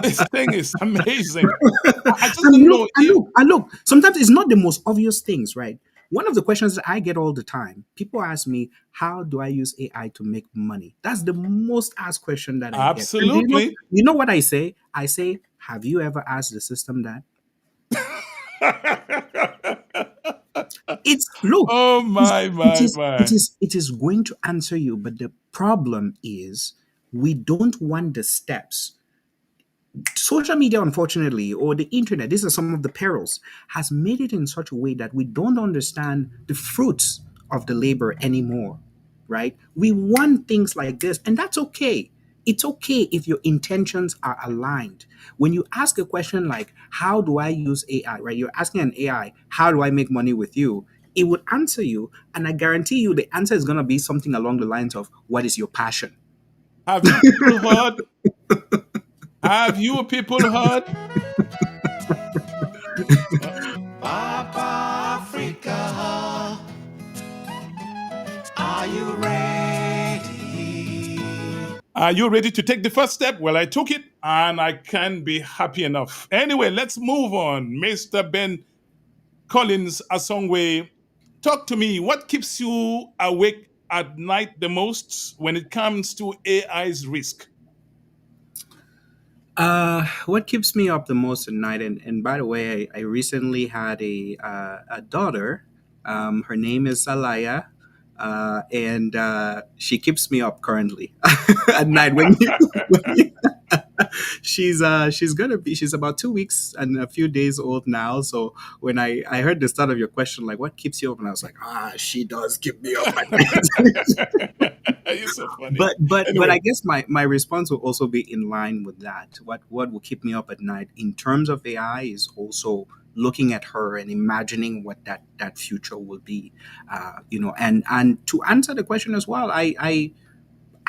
This thing is amazing. I just And don't look, know and if look, and look. Sometimes it's not the most obvious things, right? One of the questions that I get all the time, people ask me, "How do I use AI to make money?" That's the most asked question that I get. And do absolutely. you know what I say? I say, "Have you ever asked the system that?" It's look, Oh it's, my, it my, is, it my. is, it is going to answer you, but the problem is we don't want the steps. Social media, unfortunately, or the internet, these are some of the perils, has made it in such a way that we don't understand the fruits of the labor anymore, right? We want things like this, and that's okay. It's okay if your intentions are aligned. When you ask a question like, how do I use AI, right? You're asking an AI, how do I make money with you? It would answer you, and I guarantee you the answer is going to be something along the lines of, what is your passion? Have you people heard? Have you people heard? Papa Africa, are you ready? Are you ready to take the first step? Well, I took it and I can be happy enough. Anyway, let's move on. Mr. Ben Collins Asongwe, talk to me. What keeps you awake at night the most when it comes to AI's risk? What keeps me up the most at night? And by the way, I recently had a daughter. Her name is Alaya, and she keeps me up currently at night. she's about 2 weeks and a few days old now. So when I heard the start of your question, like what keeps you up, and I was like, she does keep me up at night. You're so funny. But I Anyway, guess my response will also be in line with that. What will keep me up at night in terms of AI is also looking at her and imagining what that future will be. And to answer the question as well, I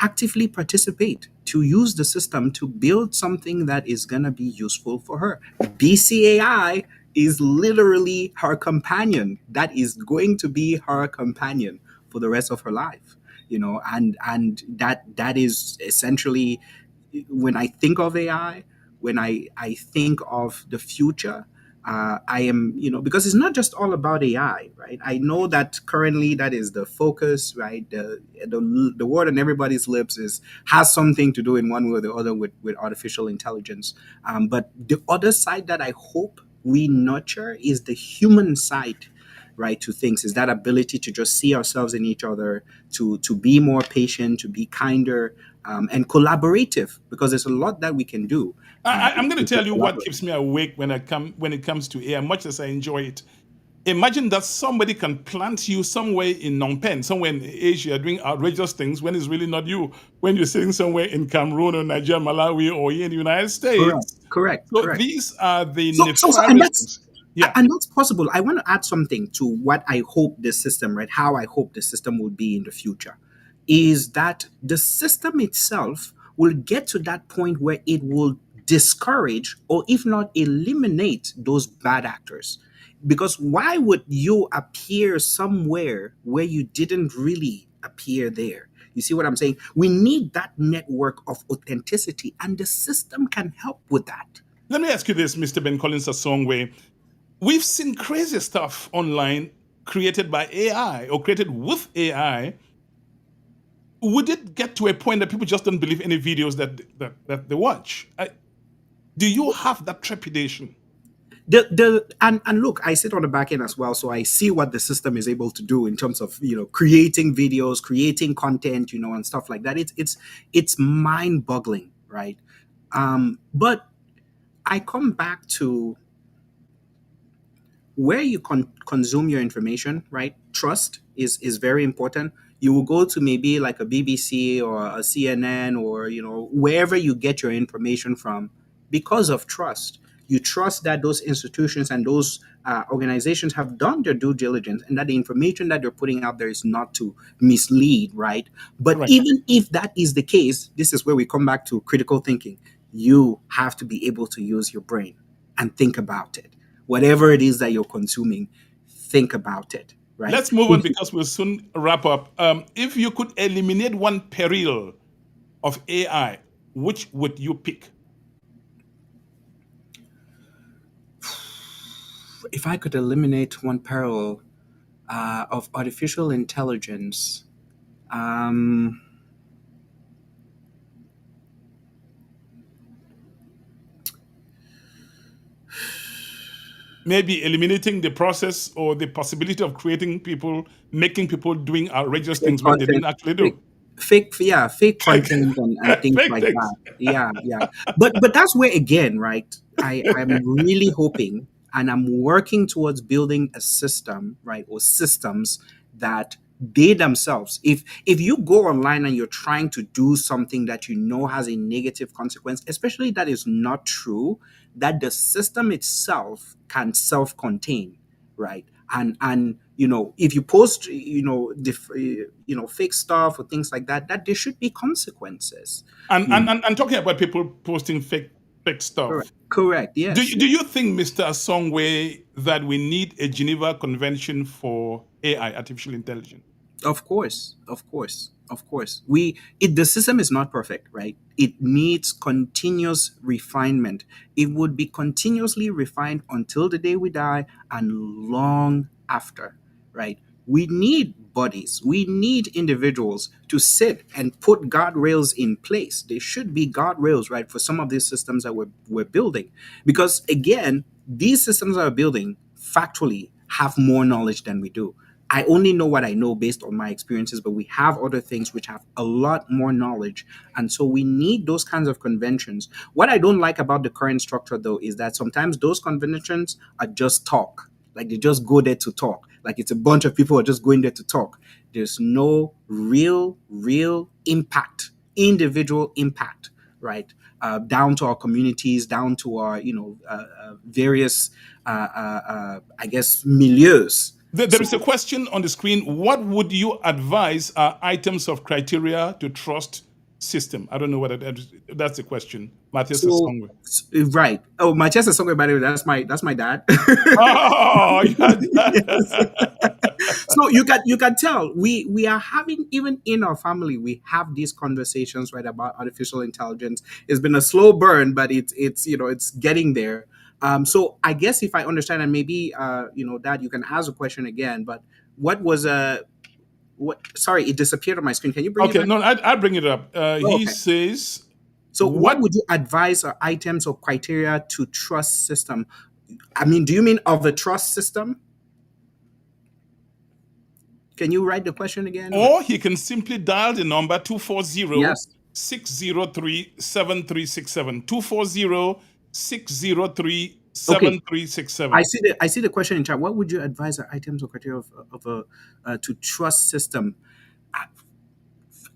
actively participate to use the system to build something that is going to be useful for her. BCAI is literally her companion. That is going to be her companion for the rest of her life. And that is essentially, when I think of AI, when I think of the future, I am, because it's not just all about AI, right? I know that currently that is the focus, right? The word on everybody's lips is has something to do in one way or the other with artificial intelligence. But the other side that I hope we nurture is the human side, right, to things, is that ability to just see ourselves in each other, to be more patient, to be kinder, and collaborative, because there's a lot that we can do I'm going to if we tell you what collaborate. keeps me awake when it comes to AI. Much as I enjoy it, imagine that somebody can plant you somewhere in Phnom Penh, somewhere in Asia, doing outrageous things when it's really not you. When you're sitting somewhere in Cameroon or Nigeria, Malawi, or here in the United Correct, States. correct, So correct. these are the So and nefarious that's things. Yeah. and that's possible. I want to add something to what I hope the system, right? How I hope the system will be in the future is that the system itself will get to that point where it will discourage, or if not eliminate, those bad actors. Because why would you appear somewhere where you didn't really appear there? You see what I'm saying? We need that network of authenticity, and the system can help with that. Let me ask you this, Mr. Ben Collins Asongwe. We've seen crazy stuff online created by AI or created with AI. Would it get to a point that people just don't believe any videos that they watch? Do you have that trepidation? And look, I sit on the back end as well, so I see what the system is able to do in terms of creating videos, creating content, and stuff like that. It's mind boggling, right? But I come back to where you consume your information, right? Trust is very important. You will go to maybe like a BBC or a CNN, or wherever you get your information from, because of trust. You trust that those institutions and those organizations have done their due diligence, and that the information that they're putting out there is not to mislead, right? But Right. even if that is the case, this is where we come back to critical thinking. You have to be able to use your brain and think about it. Whatever it is that you're consuming, think about it, right? Let's move on because we'll soon wrap up. If you could eliminate one peril of AI, which would you pick? If I could eliminate one peril of artificial intelligence, um, Maybe eliminating the process or the possibility of creating people, making people doing outrageous fake things when they content, didn't actually fake, do. fake content and things Fake like things. that. Yeah, yeah. But that's where again, right? I'm really hoping, and I'm working towards building a system, right, or systems that they themselves, if you go online and you're trying to do something that has a negative consequence, especially that is not true, that the system itself can self-contain, right? And if you post fake stuff or things like that, that there should be consequences. And, you and, know and, and talking about people posting fake correct, stuff, correct, do, yes, do yes. you think, Mr. Songway, that we need a Geneva Convention for AI, artificial intelligence? Of course, of course, of course. The system is not perfect, right? It needs continuous refinement. It would be continuously refined until the day we die and long after, right? We need bodies, we need individuals to sit and put guardrails in place. There should be guardrails, right, for some of these systems that we're building. Because again, these systems that we're building factually have more knowledge than we do. I only know what I know based on my experiences, but we have other things which have a lot more knowledge. And so we need those kinds of conventions. What I don't like about the current structure, though, is that sometimes those conventions are just talk. Like they just go there to talk. Like it's a bunch of people who are just going there to talk. There's no real impact, individual impact, right? Down to our communities, down to our, various, I guess, milieus. There So, is a question on the screen. What would you advise are items of criteria to trust system? I don't know whether that's the question. Matthias so, Songwe. right. Oh, Manchester somewhere, by the way, that's my dad. Oh, Yes. So you can tell we are having, even in our family, we have these conversations, right, about artificial intelligence. It's been a slow burn, but it's getting there. So I guess if I understand, and maybe Dad, you can ask a question again. But what was what? Sorry, it disappeared on my screen. Can you bring it okay. back? No, I bring it up. Oh, He okay. says, So what "What? would you advise are items or criteria to trust system? I mean, do you mean of a trust system? Can you write the question again? Or Or he can simply dial the number 240 yes. 603 7367. 240 603 Okay. I 7367. see the question in chat. What would you advise are items or criteria of a to trust system?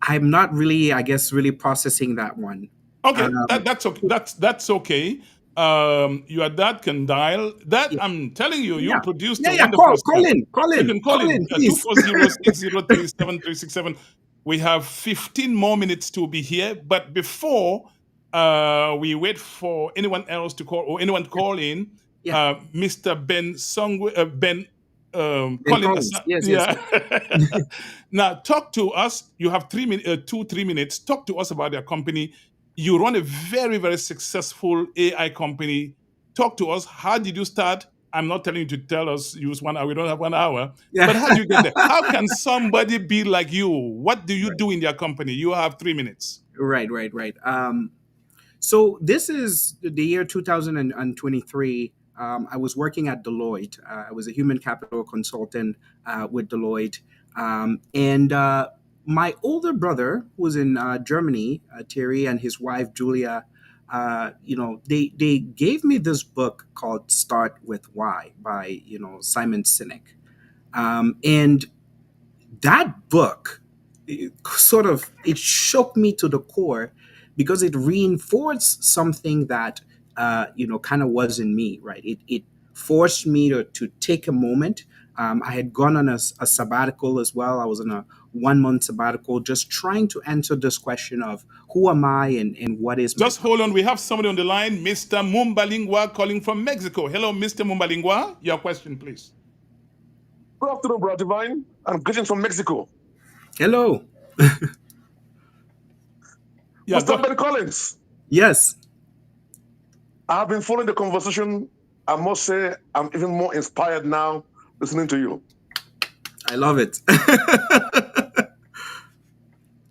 I'm not really, I guess, really processing that one. Okay, Um, that's okay. That's okay. Your dad can dial. That yeah, I'm telling you, you yeah, produced yeah, a yeah. wonderful Call start. in, call You in, can call call in in, please. 240-603-7367. We have 15 more minutes to be here, but before we wait for anyone else to call or anyone to call in, Yeah, Mr. Ben Song, Ben Ben Colin, Collins. Yes, yes, yeah. yes. Now talk to us. You have 3 minutes, 2 3 minutes. Talk to us about your company. You run a very very successful AI company. Talk to us. How did you start? I'm not telling you to tell us use 1 hour. We don't have 1 hour. Yeah. But how do you get there? How can somebody be like you? What do you do in your company? You have 3 minutes. Right, right, right. So this is the year 2023. I was working at Deloitte. I was a human capital consultant with Deloitte, and my older brother, who was in Germany, Thierry, and his wife Julia. They gave me this book called "Start with Why" by Simon Sinek, and that book, it shook me to the core because it reinforced something that kind of was in me, right? It forced me to take a moment. I had gone on a sabbatical as well. I was on a 1 month sabbatical, just trying to answer this question of who am I, and what is my Just purpose. hold on. We have somebody on the line, Mr. Mumbalingwa, calling from Mexico. Hello, Mr. Mumbalingwa. Your question, please. Good afternoon, Brother Divine, and greetings from Mexico. Hello. Yeah, Mr. go. Ben Collins, Yes, I have been following the conversation. I must say, I'm even more inspired now listening to you. I love it.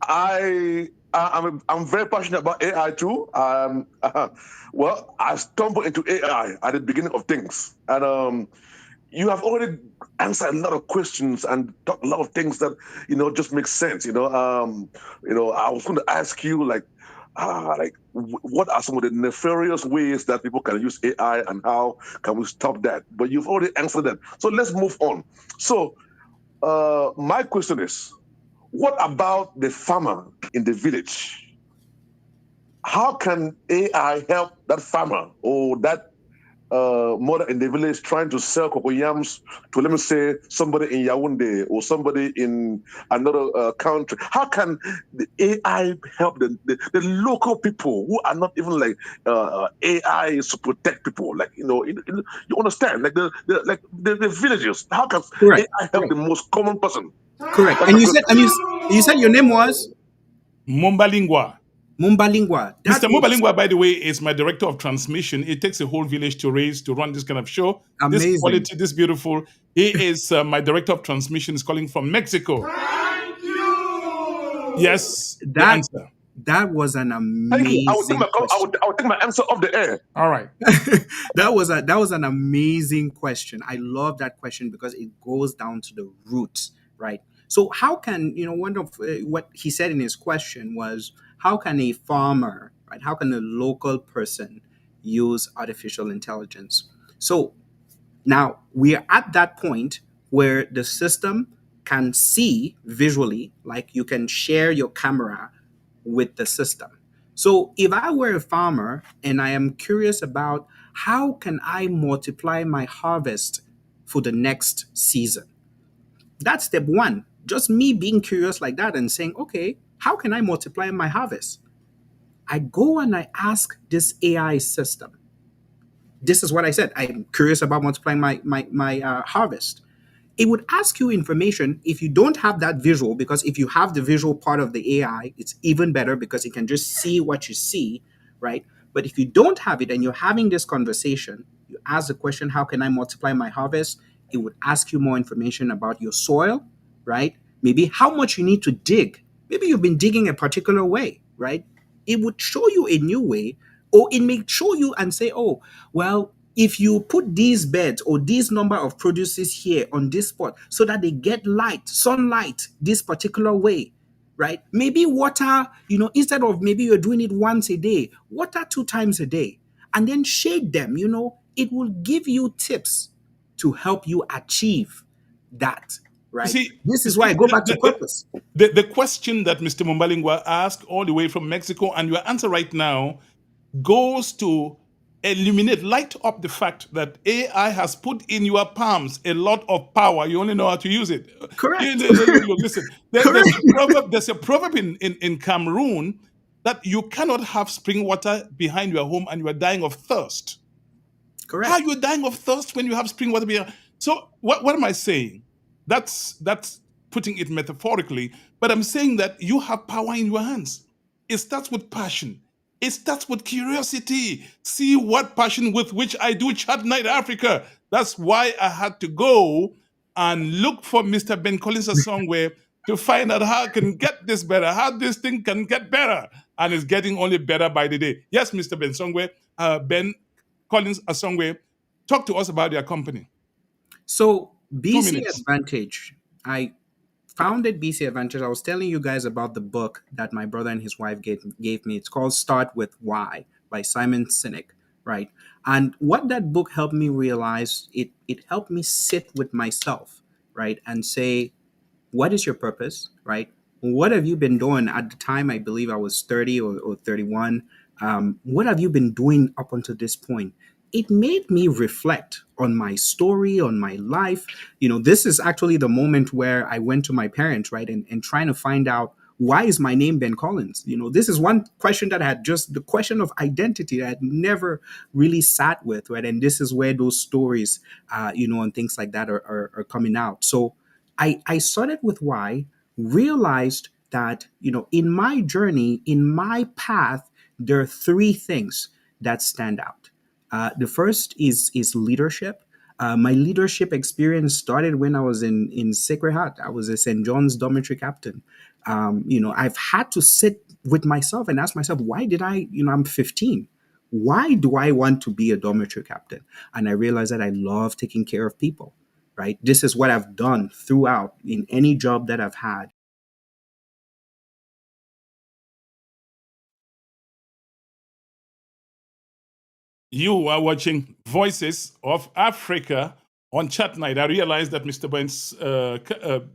I'm very passionate about AI too. Well, I stumbled into AI at the beginning of things, and you have already answered a lot of questions and talked a lot of things that just make sense. I was going to ask you what are some of the nefarious ways that people can use AI and how can we stop that? But you've already answered that. So let's move on. So my question is, what about the farmer in the village? How can AI help that farmer or that mother in the village trying to sell cocoyams to, let me say, somebody in Yaoundé or somebody in another country? How can the AI help the local people who are not even like AI is to protect people? Like you understand? Like the villagers. How can Correct. AI help the Correct. most common person? Correct. That's And the you said question. and you said your name was Mumbalingwa. Mumbalingwa. Mr. That is Mumbalingwa, by the way, is my director of transmission. It takes a whole village to raise, to run this kind of show. This amazing. quality, this beautiful. He is my director of transmission, is calling from Mexico. Yes, the That answer. That was an Thank you. amazing question. I would take my answer off the air. All right. That was an amazing question. I love that question because it goes down to the roots, right? So how can, one of what he said in his question was, how can a farmer, right? How can a local person use artificial intelligence? So now we are at that point where the system can see visually, like you can share your camera with the system. So if I were a farmer and I am curious about how can I multiply my harvest for the next season, that's step one. Just me being curious like that and saying, okay, how can I multiply my harvest? I go and I ask this AI system. This is what I said. I'm curious about multiplying my harvest. It would ask you information if you don't have that visual, because if you have the visual part of the AI, it's even better because it can just see what you see, right? But if you don't have it and you're having this conversation, you ask the question, how can I multiply my harvest? It would ask you more information about your soil, right? Maybe how much you need to dig. Maybe you've been digging a particular way, right? It would show you a new way, or it may show you and say, oh, well, if you put these beds or this number of produces here on this spot so that they get light, sunlight this particular way, right? Maybe water, instead of maybe you're doing it once a day, water 2 times a day, and then shade them, it will give you tips to help you achieve that, You right? see, This you is why I see go back to purpose. the question that Mr. Mumbalingwa asked all the way from Mexico, and your answer right now goes to illuminate, light up the fact that AI has put in your palms a lot of power. You only know how to use it. Correct. Look, listen, there's Correct. a proverb. There's a proverb in Cameroon that you cannot have spring water behind your home and you are dying of thirst. How are Correct. you dying of thirst when you have spring water behind? So what am I saying? That's putting it metaphorically, but I'm saying that you have power in your hands. It starts with passion. It starts with curiosity. See what passion with which I do Chat Night Africa. That's why I had to go and look for Mr. Ben Collins' somewhere to find out how I can get this better, how this thing can get better. And it's getting only better by the day. Yes, Mr. Ben Songwe, Ben Collins Asongwe, talk to us about your company. So 2 BC minutes. Advantage, I founded BC Advantage. I was telling you guys about the book that my brother and his wife gave me. It's called Start with Why by Simon Sinek, right? And what that book helped me realize, it helped me sit with myself, right? And say, what is your purpose, right? What have you been doing at the time? I believe I was 30 or 31. What have you been doing up until this point? It made me reflect on my story, on my life. This is actually the moment where I went to my parents, right? And trying to find out, why is my name Ben Collins? This is one question that I had, just the question of identity that I had never really sat with, right? And this is where those stories, and things like that are coming out. So I started with why, realized that, in my journey, in my path, there are three things that stand out. The first is leadership. My leadership experience started when I was in Sacred Heart. I was a St. John's dormitory captain. I've had to sit with myself and ask myself, why did I'm 15. Why do I want to be a dormitory captain? And I realized that I love taking care of people, right? This is what I've done throughout in any job that I've had. You are watching Voices of Africa on Chat Night. I realized that Mr.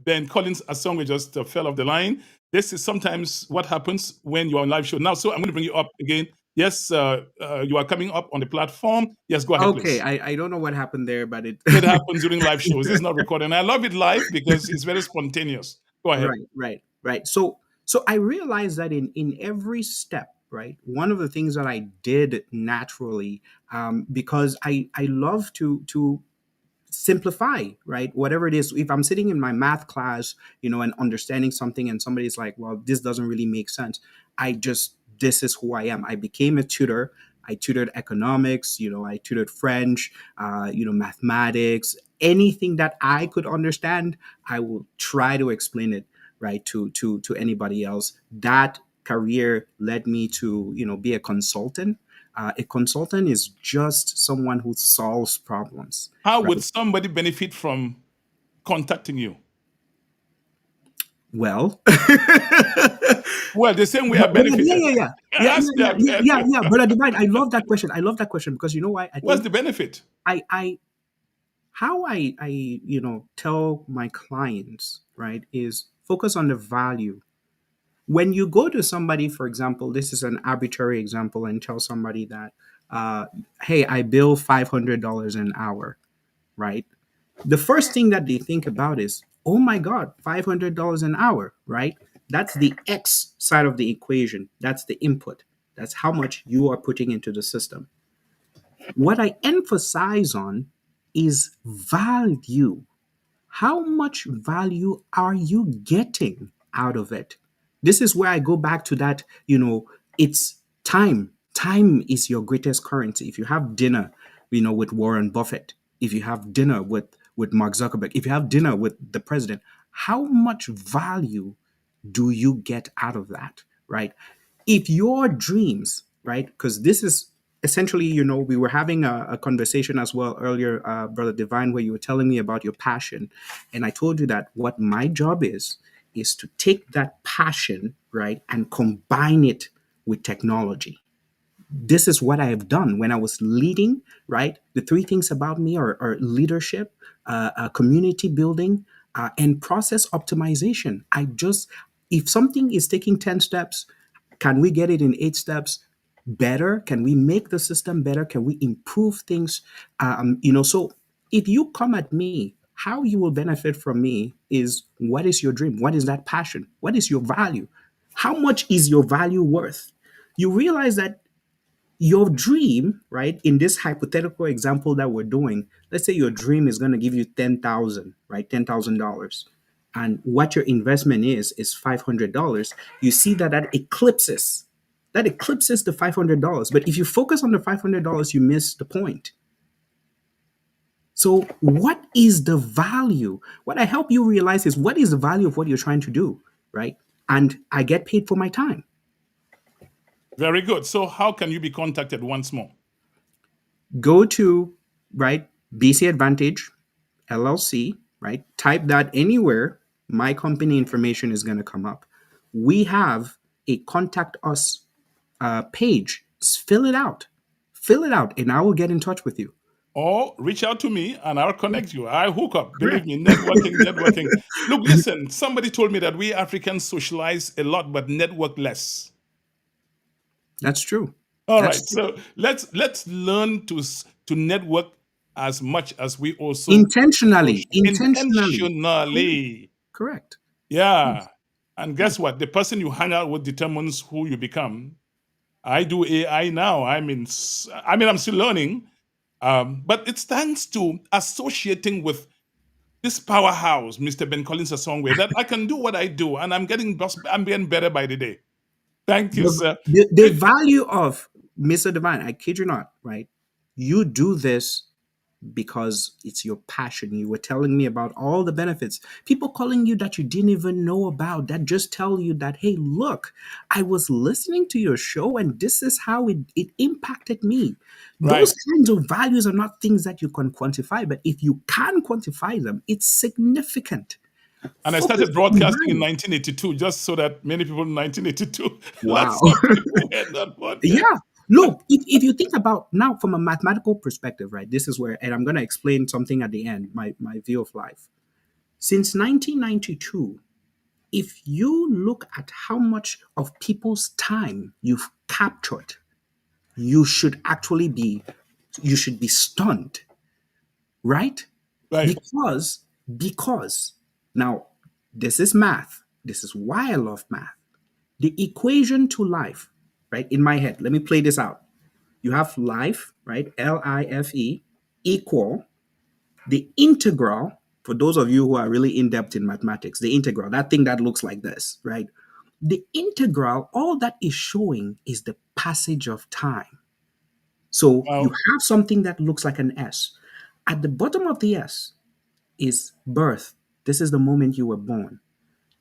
Ben Collins Asongwe just fell off the line. This is sometimes what happens when you're on live show. Now, so I'm going to bring you up again. Yes, you are coming up on the platform. Yes, go ahead, Okay, please. I don't know what happened there, but it It happens during live shows. This is not recorded. And I love it live because it's very spontaneous. Go ahead. right. So I realized that in every step, right, one of the things that I did naturally, because I love to simplify, right, whatever it is. If I'm sitting in my math class, and understanding something, and somebody's like, well, this doesn't really make sense, this is who I am. I became a tutor. I tutored economics, I tutored French, mathematics, anything that I could understand. I will try to explain it, right, to anybody else. That career led me to, be a consultant. A consultant is just someone who solves problems, How would right? somebody benefit from contacting you? Well, Well, the same way I but yeah, benefited. yeah, yeah, yeah, Ask yeah, them. yeah, yeah, yeah, yeah. Brother Divine, I love that question. I love that question because you know why? I What's think the benefit? I how I tell my clients, right, is focus on the value. When you go to somebody, for example, this is an arbitrary example, and tell somebody that, hey, I bill $500 an hour, right? The first thing that they think about is, oh my God, $500 an hour, right? That's the X side of the equation. That's the input. That's how much you are putting into the system. What I emphasize on is value. How much value are you getting out of it? This is where I go back to that, it's time. Time is your greatest currency. If you have dinner, with Warren Buffett, if you have dinner with Mark Zuckerberg, if you have dinner with the president, how much value do you get out of that, right? If your dreams, right, because this is essentially, we were having a conversation as well earlier, Brother Divine, where you were telling me about your passion. And I told you that what my job is to take that passion, right, and combine it with technology. This is what I have done when I was leading, right? The three things about me are leadership, community building, and process optimization. If something is taking 10 steps, can we get it in 8 steps? Better? Can we make the system better? Can we improve things? So if you come at me, how you will benefit from me is, what is your dream? What is that passion? What is your value? How much is your value worth? You realize that your dream, right, in this hypothetical example that we're doing, let's say your dream is going to give you 10,000, right, $10,000, and what your investment is $500. You see that eclipses the $500. But if you focus on the $500, you miss the point. So what is the value? What I help you realize is, what is the value of what you're trying to do, right? And I get paid for my time. Very good. So, how can you be contacted once more? Go to, right, BC Advantage LLC, right? Type that anywhere. My company information is going to come up. We have a contact us page. Fill it out. Fill it out, and I will get in touch with you. Or reach out to me and I'll connect you. I hook up. Believe Correct. me, networking, networking. Look, listen, somebody told me that we Africans socialize a lot but network less. That's true. All That's right. true. So let's learn to network as much as we also Intentionally. intentionally. Correct. Yeah. And Yeah. guess what? The person you hang out with determines who you become. I do AI now. I'm still learning, but it's thanks to associating with this powerhouse, Mr. Ben Collins Asongwe, that I can do what I do, and I'm getting better by the day. Thank you, The, sir. the value of Mr. Divine, I kid you not, right? You do this because it's your passion. You were telling me about all the benefits. People calling you that you didn't even know about, that just tell you that, hey, look, I was listening to your show and this is how it impacted me. Right. Those kinds of values are not things that you can quantify, but if you can quantify them, it's significant. And I Focus started on broadcasting in value. 1982, just so that many people in 1982, Wow. lots of people were not born then. Yeah. Look, if you think about now from a mathematical perspective, right? This is where, and I'm going to explain something at the end, my view of life. Since 1992, if you look at how much of people's time you've captured, you should actually be stunned, right? Right. Because now this is math. This is why I love math. The equation to life, right? In my head, let me play this out. You have life, right? LIFE equal the integral. For those of you who are really in depth in mathematics, the integral, that thing that looks like this, right? The integral, all that is showing is the passage of time. So you Wow. have something that looks like an S. At the bottom of the S is birth. This is the moment you were born.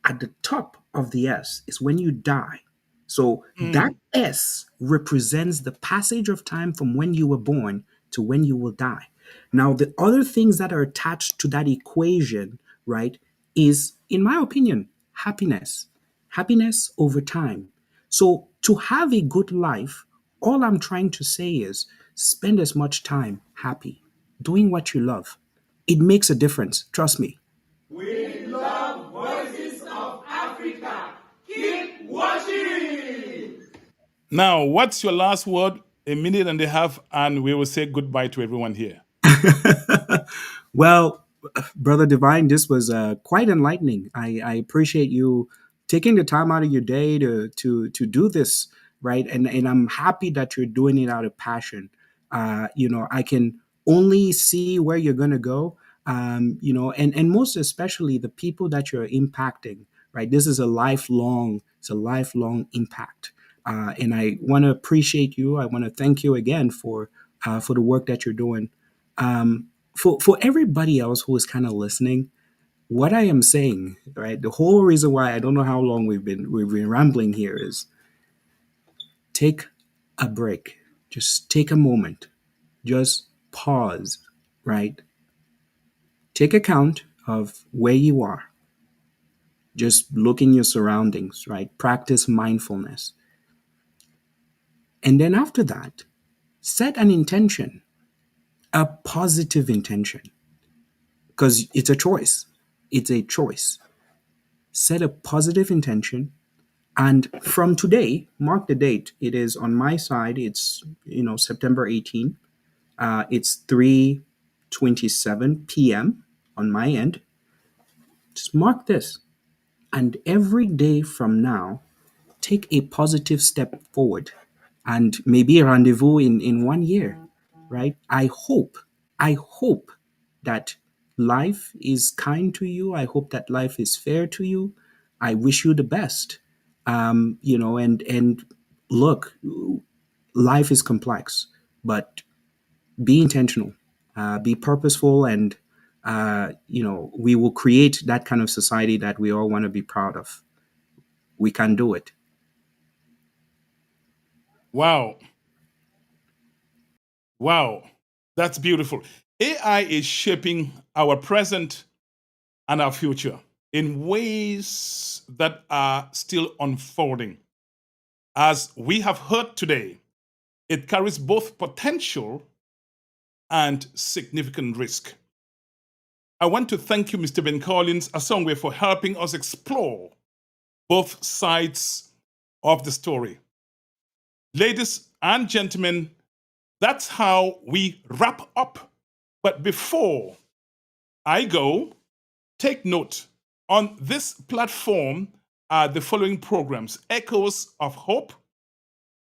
At the top of the S is when you die. So that S represents the passage of time from when you were born to when you will die. Now, the other things that are attached to that equation, right, is, in my opinion, happiness. Happiness over time. So, to have a good life, all I'm trying to say is spend as much time happy, doing what you love. It makes a difference. Trust me. Now, what's your last word? A minute and a half, and we will say goodbye to everyone here. Well, Brother Divine, this was quite enlightening. I appreciate you taking the time out of your day to do this, right? And I'm happy that you're doing it out of passion. I can only see where you're going to go, and most especially the people that you're impacting, right? This is it's a lifelong impact. And I want to appreciate you. I want to thank you again for the work that you're doing. For everybody else who is kind of listening, what I am saying, right? The whole reason why I don't know how long we've been rambling here is take a break. Just take a moment. Just pause, right? Take account of where you are. Just look in your surroundings, right? Practice mindfulness. And then after that, set an intention, a positive intention, because it's a choice. It's a choice. Set a positive intention, and from today, mark the date. It is on my side. It's September 18. It's 3:27 p.m. on my end. Just mark this, and every day from now, take a positive step forward, and maybe a rendezvous in 1 year, right? I hope that life is kind to you. I hope that life is fair to you. I wish you the best. And look, life is complex, but be intentional, be purposeful, and we will create that kind of society that we all want to be proud of. We can do it. Wow. Wow. That's beautiful. AI is shaping our present and our future in ways that are still unfolding. As we have heard today, it carries both potential and significant risk. I want to thank you, Mr. Ben Collins Asongwe, for helping us explore both sides of the story. Ladies and gentlemen, that's how we wrap up. But before I go, take note. On this platform are the following programs: Echoes of Hope,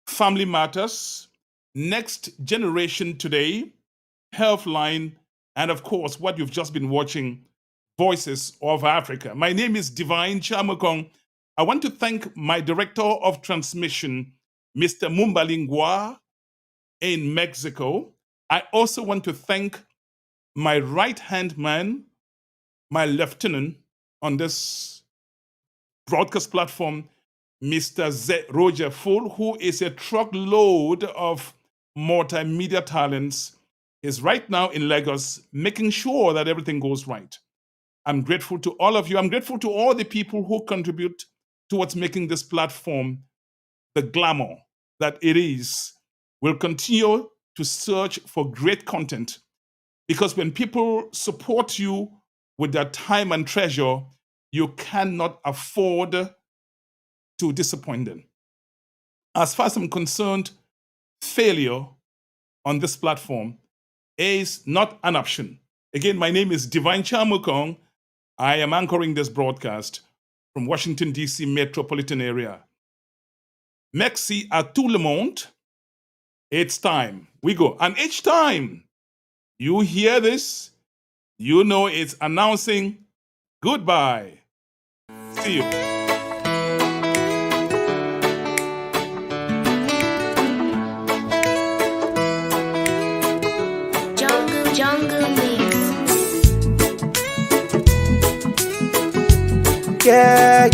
Family Matters, Next Generation Today, Healthline, and of course, what you've just been watching, Voices of Africa. My name is Divine Chamukong. I want to thank my director of transmission, Mr. Mumbalingwa in Mexico. I also want to thank my right-hand man, my lieutenant on this broadcast platform, Mr. Roger Full, who is a truckload of multimedia talents, is right now in Lagos, making sure that everything goes right. I'm grateful to all of you. I'm grateful to all the people who contribute towards making this platform the glamour that it is. We'll continue to search for great content, because when people support you with their time and treasure, you cannot afford to disappoint them. As far as I'm concerned, failure on this platform is not an option. Again, my name is Divine Chamukong. I am anchoring this broadcast from Washington, D.C. metropolitan area. Merci à tout le monde. It's time. We go. And each time you hear this, you know it's announcing goodbye. See you. Jungle Mix. Yeah.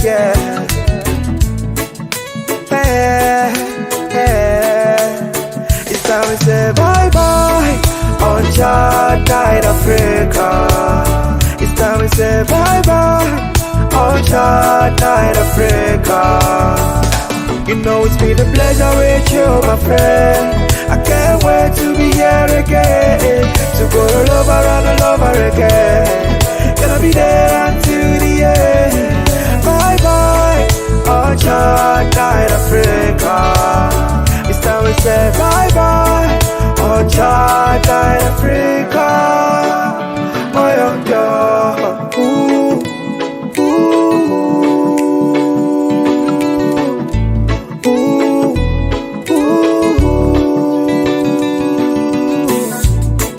say bye bye on Chad Night Africa. It's time we say bye bye on Chad Night Africa. You know it's been a pleasure with you, my friend. I can't wait to be here again, to go all over and all over again. Gonna be there until the end. Bye bye on Chad Night Africa. It's time we say bye bye on Chad Night Africa. Oh yeah, ooh, ooh, ooh, ooh.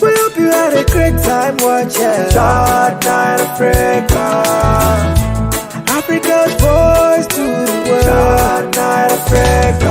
We hope you had a great time watching Chad Night Africa. Africa's voice to the world. Chad Night Africa.